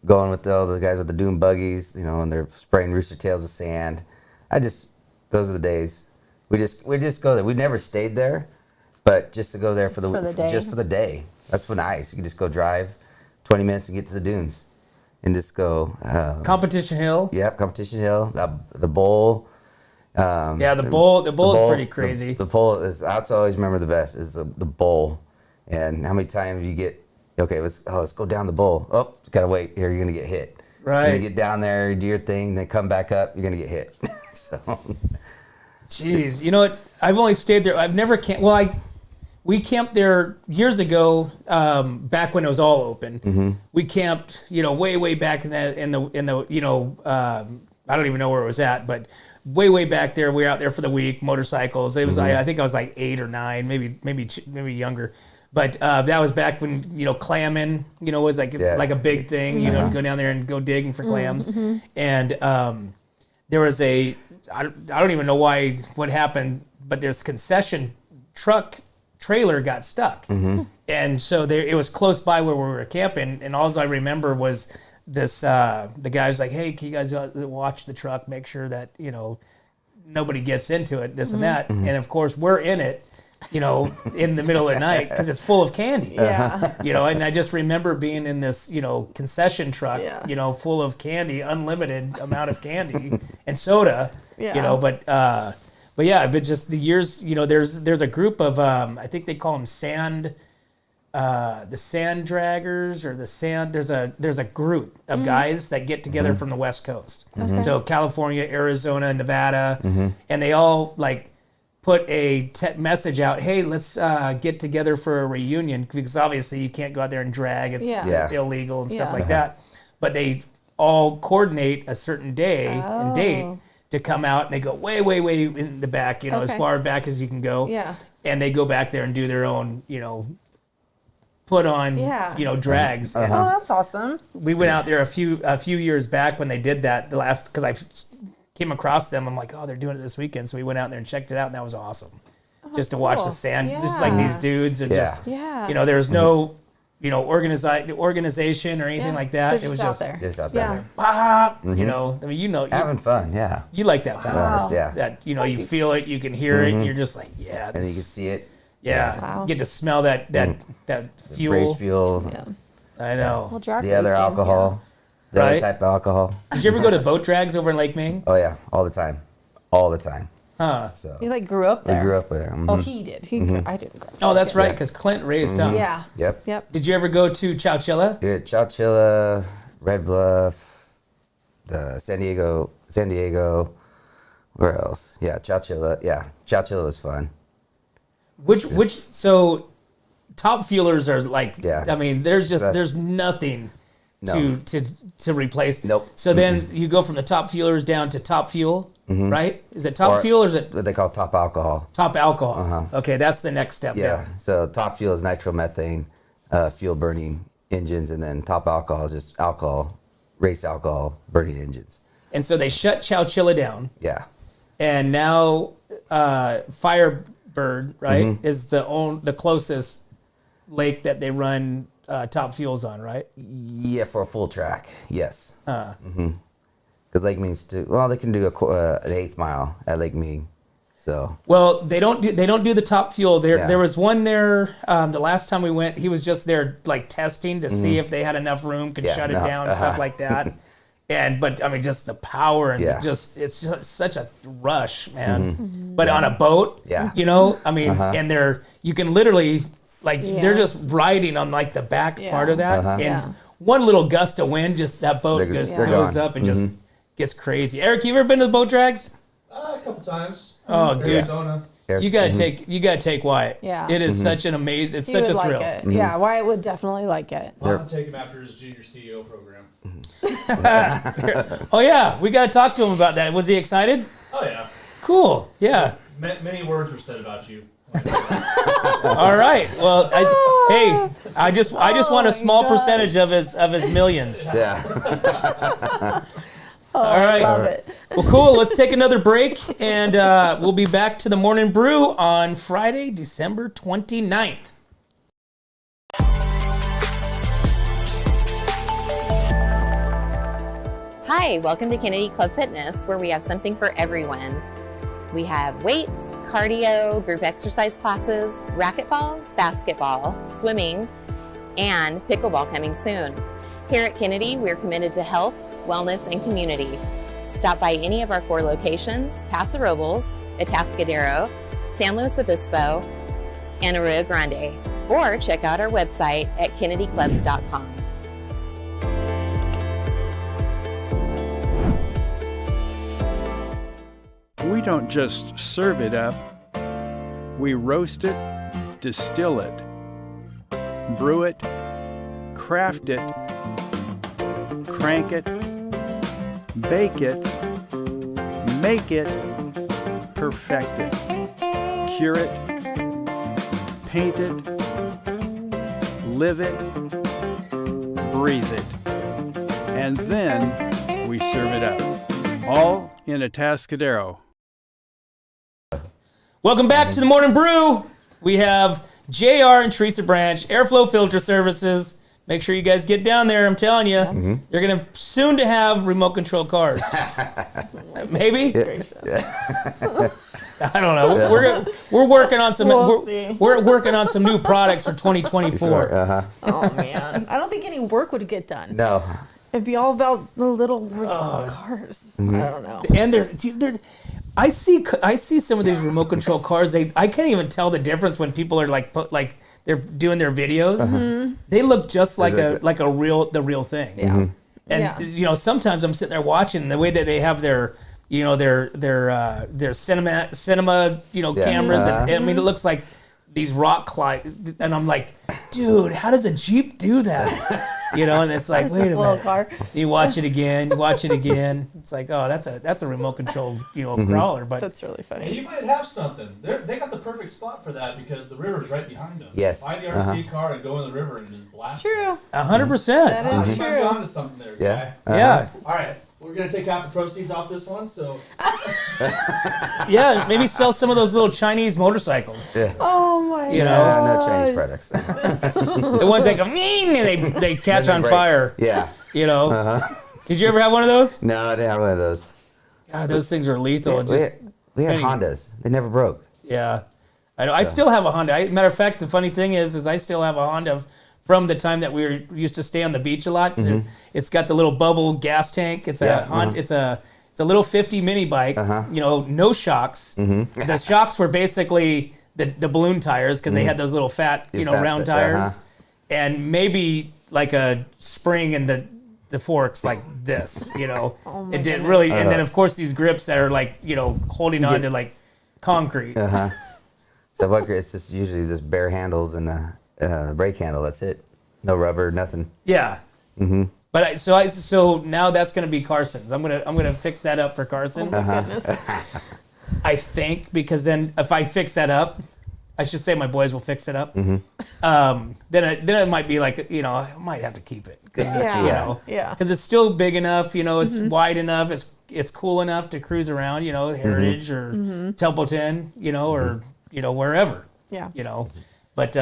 going with all the guys with the dune buggies, and they're spraying rooster tails with sand. Those are the days. We just go there. We never stayed there, but just to go there
for the day.
just for the day. That's when nice. You can just go drive 20 minutes and get to the dunes, and just go.
Competition Hill.
Yep, Competition Hill, the bowl.
Yeah, the bowl is pretty crazy.
The bowl is. That's what I always remember the best is the bowl, and how many times you get. Okay, let's go down the bowl. Oh, gotta wait. Here, you're gonna get hit.
Right.
You're gonna get down there, do your thing, then come back up. You're gonna get hit. So.
Jeez, you know what? I've only stayed there. I've never camped. Well, we camped there years ago, back when it was all open. We camped, way back in the I don't even know where it was at, but way back there. We were out there for the week, motorcycles. It was I think I was like 8 or 9, maybe younger. But that was back when clamming was like a big thing. Go down there and go digging for clams. And there was I don't even know what happened, but there's concession truck trailer got stuck, and so it was close by where we were camping. And all I remember was this: the guy was like, "Hey, can you guys watch the truck? Make sure that nobody gets into it, this and that." And of course, we're in it. In the middle of the night because it's full of candy.
Yeah.
And I just remember being in this, concession truck,
Yeah.
Full of candy, unlimited amount of candy and soda,
Yeah.
but yeah, but just the years, there's a group of, I think they call them the sand draggers or there's a group of guys that get together from the West Coast. So California, Arizona, Nevada, and they all put a message out, hey, let's get together for a reunion, because obviously you can't go out there and drag. It's illegal and stuff like that. But they all coordinate a certain day and date to come out, and they go way, way, way in the back, as far back as you can go.
Yeah.
And they go back there and do their own, put on, drags.
Oh, that's awesome.
We went out there a few years back when they did that, because I came across them. I'm like, oh, they're doing it this weekend. So we went out there and checked it out, and that was awesome. Just to watch
cool.
the sand,
Yeah.
just like these dudes, and just,
Yeah.
there's no, organization or anything like that.
They're
It was
out
just
there.
Just out
Yeah.
there.
pop,
Having fun, yeah.
you like that power.
Yeah.
That, you feel it, you can hear it, and you're just like, yeah.
And you can see it.
Yeah.
Wow.
You get to smell that fuel.
Race fuel,
Yeah.
I know.
Well, drag
the other
racing,
alcohol, the
Right.
other type of alcohol.
Did you ever go to boat drags over in Lake Ming?
Oh yeah, all the time. All the time.
Huh.
So
Yeah. You grew up
we
there.
grew up there.
Oh, he did. I didn't grow up.
Oh, that's
there.
right, because Clint raised him.
Yeah.
Yep.
Yep.
Did you ever go to Chowchilla?
Here at Chowchilla, Red Bluff, the San Diego. Where else? Yeah, Chowchilla. Yeah, Chowchilla was fun.
So top fuelers are like,
Yeah.
I mean, there's
That's-
nothing
No.
to replace.
Nope.
So then you go from the top fuelers down to top fuel, right? Is it top
Or
fuel or is it
what they call top alcohol.
top alcohol? Okay, that's the next step
Yeah.
down.
So top fuel is nitromethane, fuel burning engines, and then top alcohol is just alcohol, race alcohol burning engines.
And so they shut Chowchilla down,
Yeah.
and now Firebird, right, is the closest lake that they run top fuels on, right?
Yeah, for a full track, yes. Because Lake Mead's they can do an 1/8 mile at Lake Mead. So
Well, they don't do the top fuel.
Yeah.
There was one there the last time we went. He was just there like testing to see if they had enough room, could
Yeah,
shut it
no,
down, stuff like that. But I mean, just the power and
Yeah.
it's just such a rush, man. But on a boat,
Yeah.
I mean, and you can literally they're just riding on like the back part of that, and
Yeah.
one little gust of wind, just that boat
They're
just
they're
goes
gone.
up and just gets crazy. Eric, you ever been to the boat drags?
A couple times.
Oh, dude.
Arizona.
You gotta take Wyatt.
Yeah.
It is such an amazing. It's
He
such
would
a
like
thrill.
it. Yeah. Wyatt would definitely like it.
I'll have to take him after his junior CEO program.
Oh yeah, we gotta talk to him about that. Was he excited?
Oh yeah.
Cool. Yeah.
Many words were said about you.
All right. Well, I just want a
my
small
gosh.
percentage of his millions.
yeah.
All right.
Love it.
Well, cool. Let's take another break, and we'll be back to the Morning Brew on Friday, December 29th.
Hi, welcome to Kennedy Club Fitness, where we have something for everyone. We have weights, cardio, group exercise classes, racquetball, basketball, swimming, and pickleball coming soon. Here at Kennedy, we're committed to health, wellness, and community. Stop by any of our 4 locations: Paso Robles, Atascadero, San Luis Obispo, and Arroyo Grande, or check out our website at kennedyclubs.com.
We don't just serve it up, we roast it, distill it, brew it, craft it, crank it, bake it, make it, perfect it, cure it, paint it, live it, breathe it, and then we serve it up. All in a Atascadero.
Welcome back to the Morning Brew. We have JR and Teresa Branch, Airflow Filter Services. Make sure you guys get down there. I'm telling you, you're going to soon to have remote control cars. Maybe? I don't know. We're working on some. We're working on some new products for 2024.
Sure,
Oh man, I don't think any work would get done.
No.
It'd be all about the little cars. I don't know.
And they're I see some of these remote control cars. I can't even tell the difference when people are like they're doing their videos. They look just like the real thing.
Yeah.
And you know, sometimes I'm sitting there watching the way that they have their cinema cameras, and I mean it looks like these rock climb, and I'm like, dude, how does a Jeep do that? You know, and it's like, wait a minute.
Car.
You watch it again. It's like, oh, that's a remote control, crawler. But
That's really
And
funny.
you might have something. They got the perfect spot for that because the river's right behind them.
Yes.
Buy the RC car and go in the river and just blast.
True.
100%.
That
You
is
might be
true.
onto something there,
Yeah.
guy.
Yeah,
All right, we're gonna take half the proceeds off this one. So
yeah. Maybe sell some of those little Chinese motorcycles.
Oh my
You know,
No Chinese products.
the ones that go and they catch on
break.
fire.
Yeah.
You know. Did you ever have one of those?
No, I didn't have one of those.
God, those things are lethal.
We had
Anyway.
Hondas. They never broke.
Yeah, I know. I still have a Honda. Matter of fact, the funny thing is I still have a Honda from the time that we used to stay on the beach a lot. It's got the little bubble gas tank. It's a Honda. It's a little 50 mini bike. You know, no shocks. The shocks were basically the balloon tires because they had those little fat, round tires, and maybe like a spring in the forks like this.
Oh my
It didn't
goodness.
really. And then of course these grips that are like holding on to like concrete.
So what? It's just usually just bare handles and a brake handle. That's it. No rubber, nothing.
Yeah. But so now that's going to be Carson's. I'm gonna fix that up for Carson.
Oh my goodness.
I think because then if I fix that up, I should say my boys will fix it up. Then it might be like I might have to keep it because
Yeah.
because it's still big enough. It's wide enough. It's cool enough to cruise around. Heritage or Templeton. Or wherever.
Yeah.
But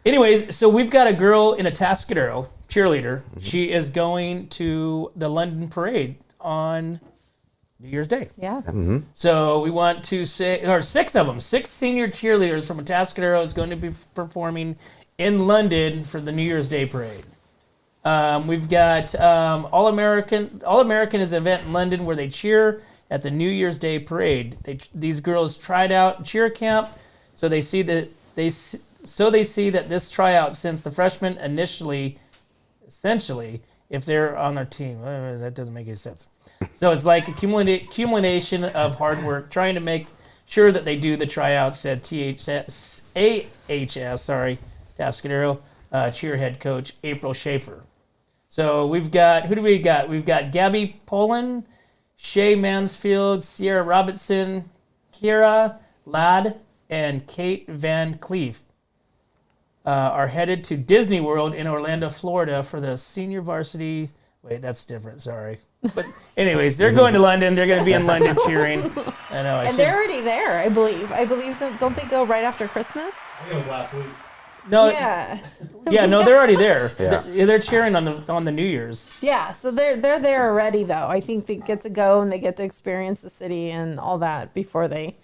anyways, so we've got a girl in a Atascadero cheerleader. She is going to the London Parade on New Year's Day.
Yeah.
So we want to say, or 6 of them, 6 senior cheerleaders from Atascadero is going to be performing in London for the New Year's Day Parade. We've got All American is an event in London where they cheer at the New Year's Day Parade. These girls tried out cheer camp, so they see that this tryout since the freshmen essentially, if they're on their team, that doesn't make any sense. So it's like accumulation of hard work, trying to make sure that they do the tryouts, said AHS, Atascadero cheer head coach April Schaefer. So who do we got? We've got Gabby Poland, Shay Mansfield, Sierra Robinson, Kira Ladd, and Kate Van Cleef are headed to Disney World in Orlando, Florida for the senior varsity. Wait, that's different. Sorry. But anyways, they're going to London. They're going to be in London cheering. I know.
And they're already there, I believe. That, don't they go right after Christmas?
I think it was last week.
No,
Yeah.
no, they're already there.
Yeah.
They're cheering on the New Year's.
Yeah, so they're there already though. I think they get to go and they get to experience the city and all that before they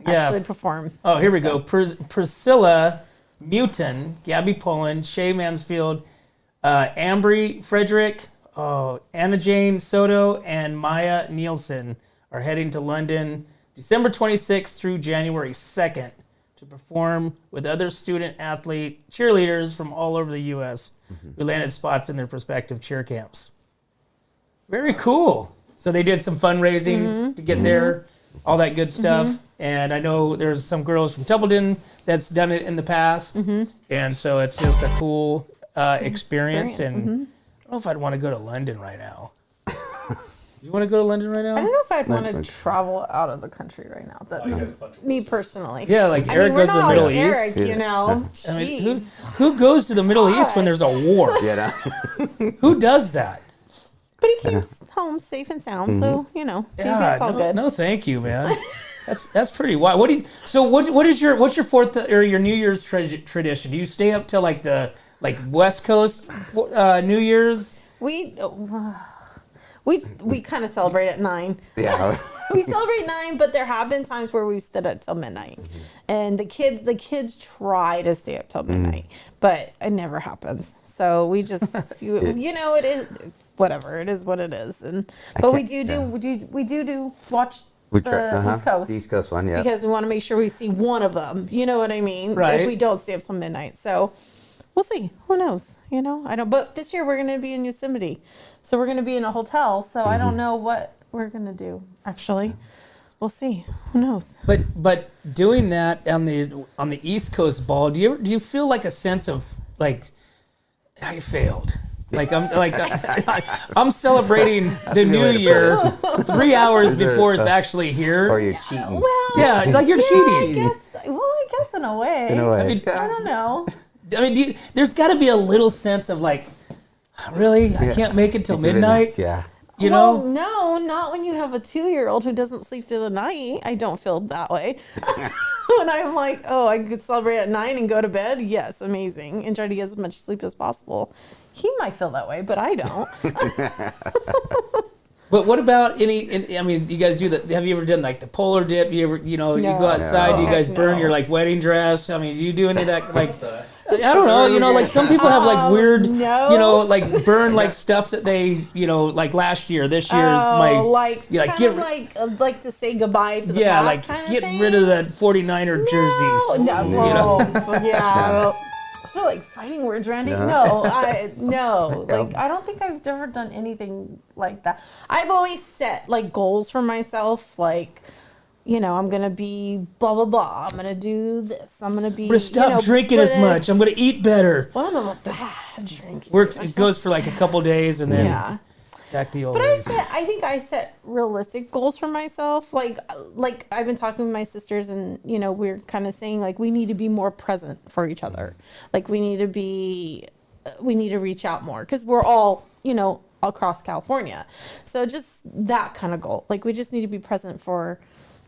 actually perform.
Oh, here we go. Priscilla Mutin, Gabby Poland, Shay Mansfield, Ambry Frederick, Anna Jane Soto, and Maya Nielsen are heading to London December 26th through January 2nd to perform with other student athlete cheerleaders from all over the U.S. who landed spots in their respective cheer camps. Very cool. So they did some fundraising to get there, all that good stuff. And I know there's some girls from Templeton that's done it in the past. And so it's just a cool experience. And I don't know if I'd want to go to London right now. You want to go to London right now?
I don't know if I'd want to travel out of the country right now. That,
you guys a bunch of
me
wussies.
personally.
Yeah, like
I
Eric
mean, we're
goes to the
not
Middle
like
East.
Eric, you know.
I mean,
Jeez.
who goes to the Middle East when there's a war?
Yeah.
Who does that?
But he keeps home safe and sound, so you know, maybe it's all
no,
good.
no, thank you, man. That's pretty wild. What's your fourth or your New Year's tradition? Do you stay up till like the West Coast New Year's?
We kind of celebrate at 9.
Yeah.
We celebrate 9, but there have been times where we've stood up till midnight, and the kids try to stay up till midnight, but it never happens. So we just you know, it is whatever, it is what it is, and but we do watch
We
the
try,
East Coast.
The East Coast one, yeah.
Because we want to make sure we see one of them. You know what I mean?
Right.
If we don't stay up till midnight. So we'll see. Who knows? You know, I don't. But this year we're going to be in Yosemite. So we're going to be in a hotel. So I don't know what we're going to do, actually. We'll see. Who knows?
But doing that on the East Coast ball, do you feel like a sense of like I failed? Like I'm celebrating the new year 3 hours before it's actually here.
Or you're cheating.
Well,
Yeah, like you're cheating.
I guess in a way.
In a way.
I mean,
I don't know.
I mean, there's got to be a little sense of like, really, I can't make it till midnight.
Yeah.
You
Well,
know?
no, not when you have a 2-year-old who doesn't sleep through the night. I don't feel that way. When I'm like, oh, I could celebrate at 9 and go to bed. Yes, amazing. And try to get as much sleep as possible. He might feel that way, but I don't.
But what about I mean, you guys do have you ever done like the polar dip? You
No.
go outside, do you guys
Heck
burn
no.
your like wedding dress? I mean, do you do any of that? Like, I don't know, like some people have like weird,
no.
like burn like stuff that they, like last year, this year's
like to say goodbye to the
yeah,
past
like
kind of
get
thing?
rid of that 49er jersey.
Yeah. So like fighting words, Randy? No, I don't think I've ever done anything like that. I've always set like goals for myself, like, I'm gonna be blah blah blah. I'm gonna do this. I'm gonna be.
I'm gonna stop drinking as much. I'm gonna eat better.
Well, I don't know about that. Drinking.
It goes for like a couple days and then back to the old
But
ways.
I think I set realistic goals for myself. Like I've been talking with my sisters, and we're kind of saying like we need to be more present for each other. Like we need to reach out more because we're all across California. So just that kind of goal. Like we just need to be present for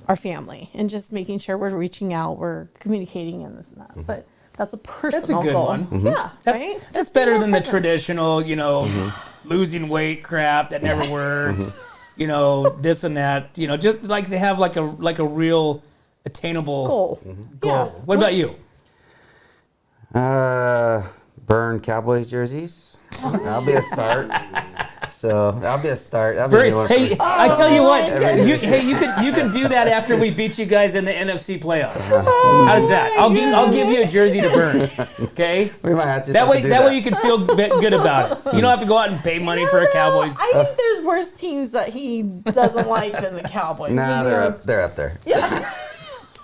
our family and just making sure we're reaching out, we're communicating and this and that. But that's a personal
That's a good
goal.
one.
Yeah,
That's
right?
that's
Just be
better
more
than the
present.
traditional, losing weight crap that never works. This and that. Just like to have like a real attainable
Goal. Yeah.
What about you?
Burn Cowboys jerseys. That'll be a start. So that'll be a start. That'll be a new one for me.
I tell you what,
my
you can do that after we beat you guys in the NFC playoffs. How's that? I'll give you a jersey to burn. Okay.
We might have to.
That way you can feel good about it. You don't have to go out and pay money for a Cowboys.
I think there's worse teams that he doesn't like than the Cowboys.
Nah, they're up there.
Yeah.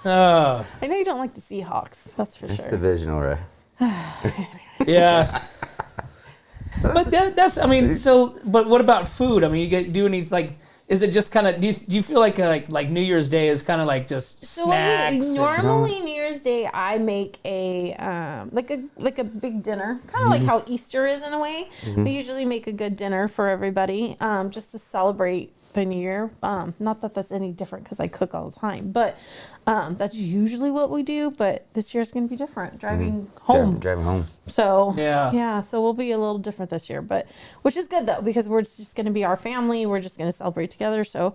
Oh,
I know you don't like the Seahawks. That's for
It's
sure.
divisional, right?
yeah. But that's I mean, but what about food? I mean, do any like? Is it just kind of? Do you feel like New Year's Day is kind of like just snacks?
Normally New Year's Day I make a like a big dinner, kind of like how Easter is in a way. We usually make a good dinner for everybody, just to celebrate the New Year. Not that that's any different because I cook all the time, but that's usually what we do. But this year is going to be different. Driving home.
Driving home.
So
Yeah.
so we'll be a little different this year, but which is good though because we're just going to be our family. We're just going to celebrate together, so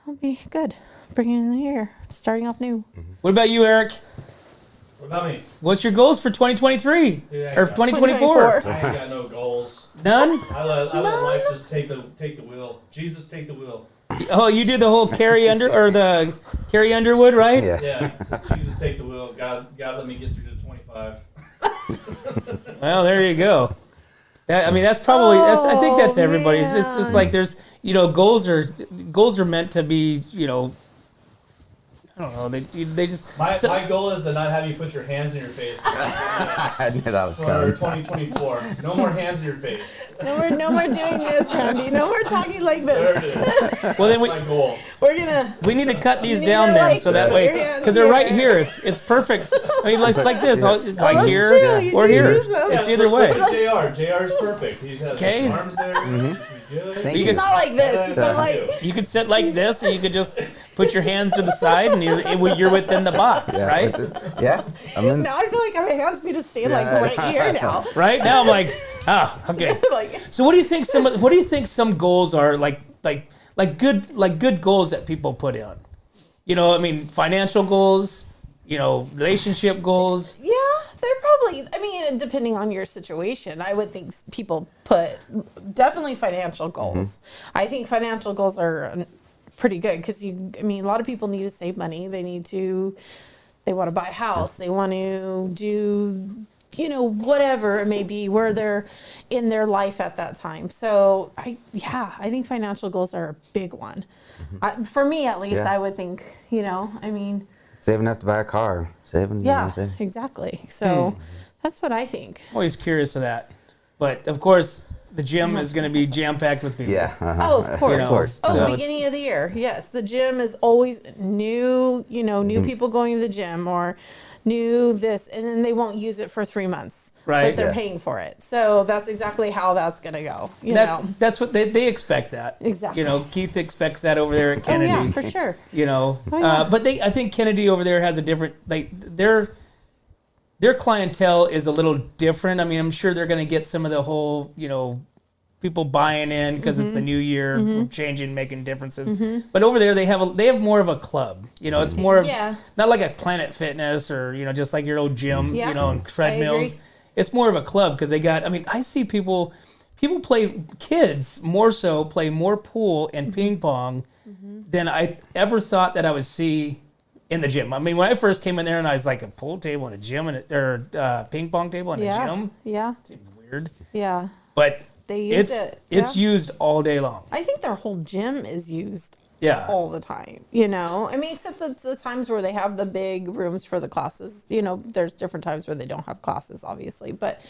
it'll be good. Bringing in the year, starting off new.
What about you, Eric?
What about me?
What's your goals for 2023
Yeah,
or 2024?
I ain't got no goals.
None.
I let life just take the wheel. Jesus, take the wheel.
Oh, you do the whole Carrie Underwood, right?
Yeah.
Yeah, Jesus, take the wheel. God, let me get through to 25.
Well, there you go. I mean, that's probably I think that's everybody's. It's just like there's goals are meant to be I don't know. They just
My goal is to not have you put your hands in your face
I knew that was
for
coming.
2024. No more hands in your face.
No more doing this, Randy. No more talking like
There it
this.
is.
well then
My goal.
we need to cut these
need
down
to,
then
like,
so that
put
way
your hands
because they're right
here.
here. It's perfect. I mean, like this, like
that's
here
true. You
or
do
here.
use them.
It's either way.
Look at JR. JR is perfect. He has
Okay.
his arms there. He's good.
Thank
You
you.
It's not like this. It's not like.
You could sit like this, and you could just put your hands to the side, and you're within the box,
Yeah,
right?
Yeah. I'm in.
Now I feel like my hands need to stay like right here now.
Right now, I'm like, okay.
Like,
So, what do you think? Some goals are like good goals that people put in? You know, I mean, financial goals. You know, relationship goals.
yeah, they're probably. I mean, depending on your situation, I would think people put definitely financial goals. I think financial goals are pretty good because a lot of people need to save money. They want to buy a house. They want to do, whatever it may be, where they're in their life at that time. So I think financial goals are a big one. For me, at least,
Yeah.
I would think,
Saving enough to buy a car. Saving.
yeah, exactly. So that's what I think.
Always curious of that, but of course, the gym is going to be jam packed with people.
Yeah.
Oh, of course.
You know,
Oh,
so it's-
beginning of the year. Yes, the gym is always new, new people going to the gym or new this, and then they won't use it for 3 months.
Right.
But they're
Yeah.
paying for it. So that's exactly how that's going to go, you know.
That's what they expect that.
Exactly.
You know, Keith expects that over there at
Oh,
Kennedy.
yeah, for sure.
You know,
yeah.
but I think Kennedy over there has a different, their clientele is a little different. I mean, I'm sure they're going to get some of the whole, people buying in because it's the new year, changing, making differences. But over there, they have more of a club. You know, it's more of
Yeah.
not like a Planet Fitness or just like your old gym.
Yeah,
and
I
treadmills.
agree.
It's more of a club because they got. I mean, I see people play, kids more so play more pool and ping pong than I ever thought that I would see in the gym. I mean, when I first came in there and I was like a pool table and a gym or ping pong table and a
Yeah.
gym.
Yeah.
Seemed weird,
Yeah.
but
They use it.
it's
Yeah.
used all day long.
I think their whole gym is used
Yeah.
all the time, I mean, except the times where they have the big rooms for the classes, there's different times where they don't have classes, obviously, but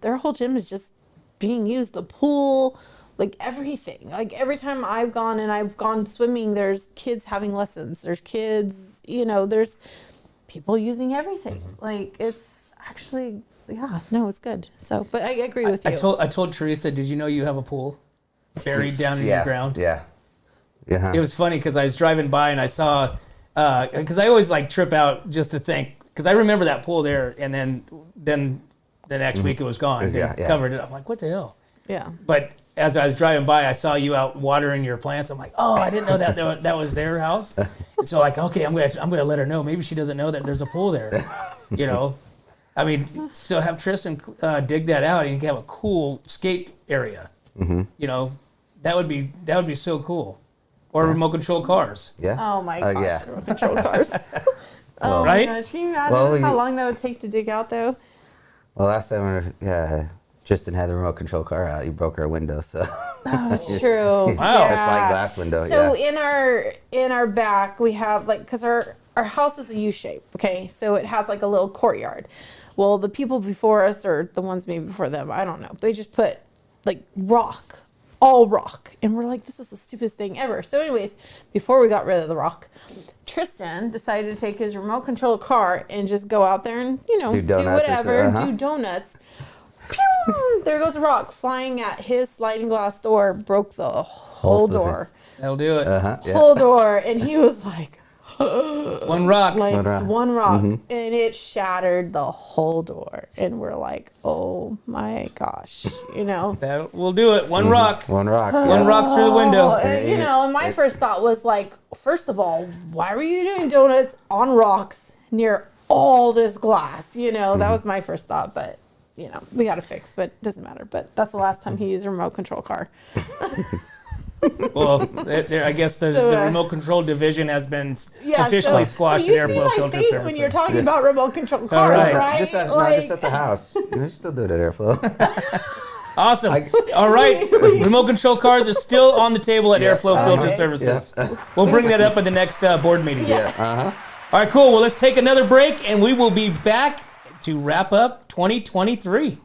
their whole gym is just being used. The pool, like everything, like every time I've gone swimming, there's kids having lessons, there's kids, there's people using everything. Like it's actually, yeah, no, it's good. So, but I agree with you.
I told Teresa, did you know you have a pool buried down in
Yeah.
your ground?
Yeah. Yeah.
It was funny because I was driving by and I saw, because I always like trip out just to think, because I remember that pool there, and then the next week it was gone. They
Yeah, yeah.
covered it. I'm like, what the hell?
Yeah.
But as I was driving by, I saw you out watering your plants. I'm like, oh, I didn't know that was their house. And so like, okay, I'm gonna let her know. Maybe she doesn't know that there's a pool there. I mean, so have Tristan dig that out, and you can have a cool skate area. That would be so cool. Or remote control cars.
Yeah.
Oh my gosh,
yeah.
remote control cars. Oh
Right?
my gosh, can you imagine
Well,
how long that would take to dig out though?
Well, last time Tristan had the remote control car out, he broke our window. So
That's true.
Wow.
It's like glass window.
So
yeah.
in our back we have because our house is a U shape, okay? So it has like a little courtyard. Well, the people before us or the ones maybe before them, I don't know. They just put like all rock. And we're like, this is the stupidest thing ever. So anyways, before we got rid of the rock, Tristan decided to take his remote control car and just go out there and, do
donuts or
whatever,
so,
do donuts. Pew! There goes a rock flying at his sliding glass door, broke the whole door.
That'll do it.
Yeah.
Whole door. And he was like,
One rock.
like one rock. And it shattered the whole door. And we're like, oh my gosh,
That will do it. One rock.
One rock.
One rock through the window.
And, and my first thought was like, first of all, why were you doing donuts on rocks near all this glass? That was my first thought, but we got to fix, but it doesn't matter. But that's the last time he used a remote control car.
Well, I guess the remote control division has been officially squashed
so
in
you
airflow
see my
filter
face
services.
when you're talking about remote control cars,
right.
right?
Just at the house. You still do it at airflow.
Awesome. All right. Remote control cars are still on the table at Airflow Filter Services. We'll bring that up at the next board meeting. All right, cool. Well, let's take another break, and we will be back to wrap up 2023.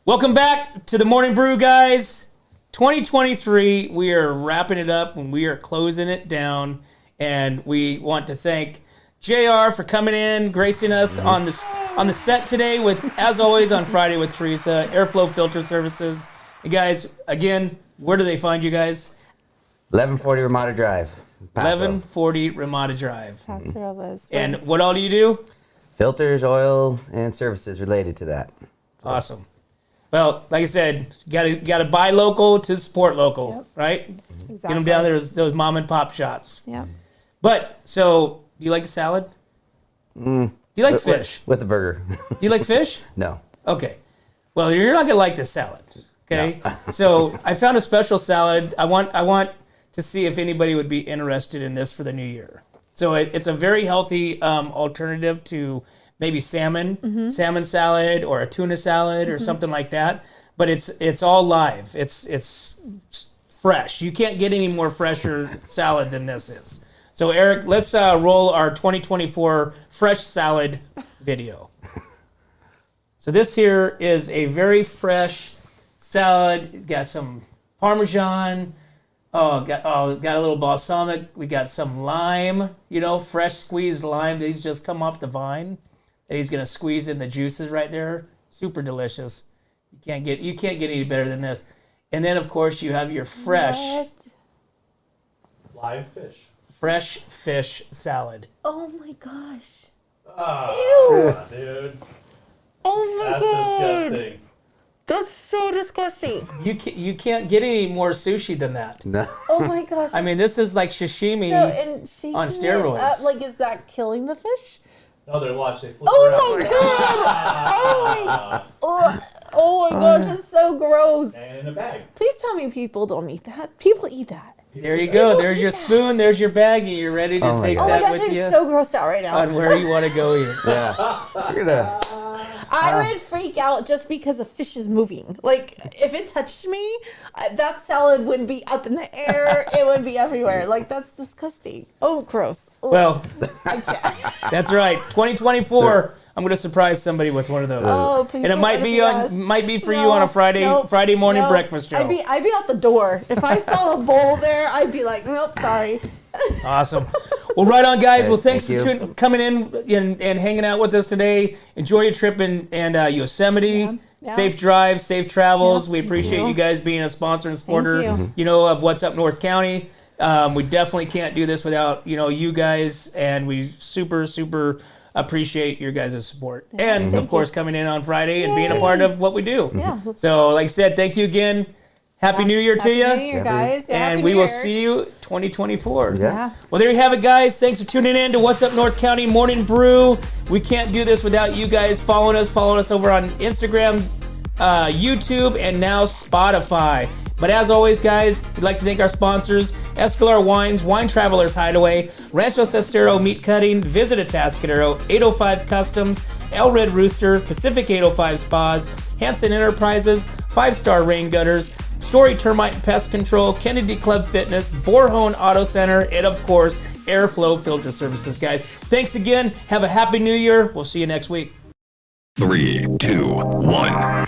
Welcome back to the Morning Brew, guys. 2023, we are wrapping it up and we are closing it down. And we want to thank JR for coming in, gracing us on the set today with, as always, on Friday with Teresa, Airflow Filter Services. And guys, again, where do they find you guys?
1140 Ramada Drive. Paso.
1140 Ramada Drive.
Paso Robles.
And what all do you do?
Filters, oil, and services related to that.
Awesome. Well, like I said, you gotta buy local to support local, right?
Exactly.
Get them down there, those mom and pop shops.
Yep.
But, so, do you like a salad? Do you like fish?
With a burger.
Do you like fish?
No.
Okay. Well, you're not gonna like this salad, okay? So, I found a special salad. I want to see if anybody would be interested in this for the new year. So, it's a very healthy alternative to maybe salmon salad or a tuna salad or something like that. But it's all live. It's fresh. You can't get any more fresher salad than this is. So Eric, let's roll our 2024 fresh salad video. So this here is a very fresh salad. It's got some Parmesan. It's got a little balsamic. We got some lime, fresh squeezed lime. These just come off the vine. And he's gonna squeeze in the juices right there. Super delicious. You can't get any better than this. And then of course you have your fresh
Live fish.
fresh fish salad.
Oh my gosh.
Oh, dude.
Oh my
That's
god.
disgusting.
That's so disgusting.
You can't get any more sushi than that.
No.
Oh my gosh.
I mean, this is like sashimi
and shaking
on
it
steroids.
up, like, is that killing the fish?
No, they flip
Oh
around.
my god! Oh my gosh, it's so gross.
And in a bag.
Please tell me people don't eat that. People eat that.
There you go. There's your spoon. There's your bag, and you're ready to
Oh my
take
God.
Oh my
that
gosh,
with
I'm
you
so grossed out right now.
on where you want to go eat.
Yeah. You're gonna.
I would freak out just because a fish is moving. Like, if it touched me, that salad would be up in the air. It would be everywhere. Like, that's disgusting. Oh, gross. Ugh,
Well,
I can't.
that's right. 2024. I'm going to surprise somebody with one of those.
Oh, please
and it
don't
might
let
be
it
on,
us.
might be for you
No,
on a Friday
nope,
morning
nope.
breakfast show.
I'd be out the door. If I saw a bowl there, I'd be like, nope, sorry.
Awesome. Well, right on, guys.
Hey,
Well, thanks
thank
for
you.
coming in and hanging out with us today. Enjoy your trip in Yosemite.
Yeah.
Safe drive, safe travels.
Yeah,
we
thank
appreciate
you.
you guys being a sponsor and supporter,
you.
of What's Up North County. We definitely can't do this without, you guys, and we super, super appreciate your guys' support. And, of course, coming in on Friday and being a part of what we do.
Yeah.
So, like I said, thank you again. Happy New Year to
Happy
you.
New Year, guys. Yeah,
And
Happy
we
New
will
Year.
see you 2024.
Yeah.
Well, there you have it, guys. Thanks for tuning in to What's Up North County Morning Brew. We can't do this without you guys following us. Follow us over on Instagram, YouTube, and now Spotify. But as always, guys, we'd like to thank our sponsors, Escalar Wines, Wine Travelers Hideaway, Rancho Sestero Meat Cutting, Visit Atascadero, 805 Customs, El Red Rooster, Pacific 805 Spas, Hanson Enterprises, 5-Star Rain Gutters, Story Termite and Pest Control, Kennedy Club Fitness, Borhone Auto Center, and of course, Airflow Filter Services, guys. Thanks again. Have a happy new year. We'll see you next week.
3, 2, 1.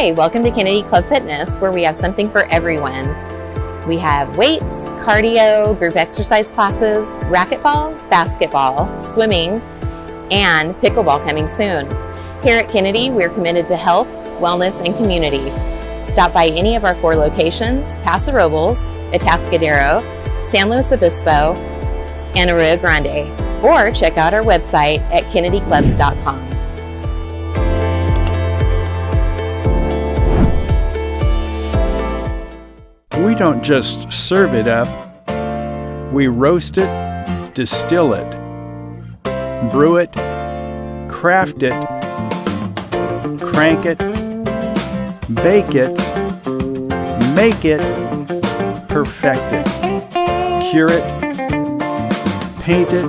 Hi, welcome to Kennedy Club Fitness, where we have something for everyone. We have weights, cardio, group exercise classes, racquetball, basketball, swimming, and pickleball coming soon. Here at Kennedy, we're committed to health, wellness, and community. Stop by any of our 4 locations: Paso Robles, Atascadero, San Luis Obispo, and Arroyo Grande, or check out our website at kennedyclubs.com.
We don't just serve it up, we roast it, distill it, brew it, craft it, crank it, bake it, make it, perfect it, cure it, paint it,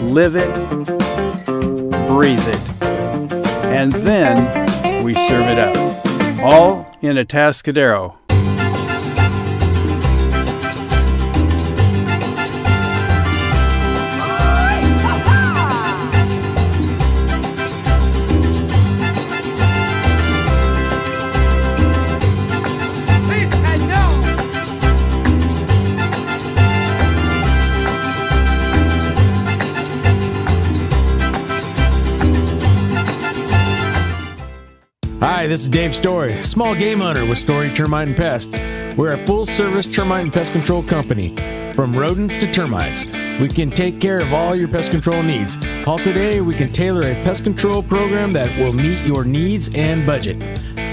live it, breathe it, and then we serve it up, all in Atascadero.
Hi, this is Dave Story, small game hunter with Story Termite and Pest. We're a full-service termite and pest control company. From rodents to termites, we can take care of all your pest control needs. Call today, we can tailor a pest control program that will meet your needs and budget.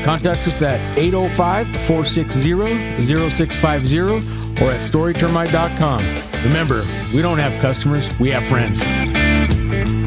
Contact us at 805-460-0650 or at storytermite.com. Remember, we don't have customers, we have friends.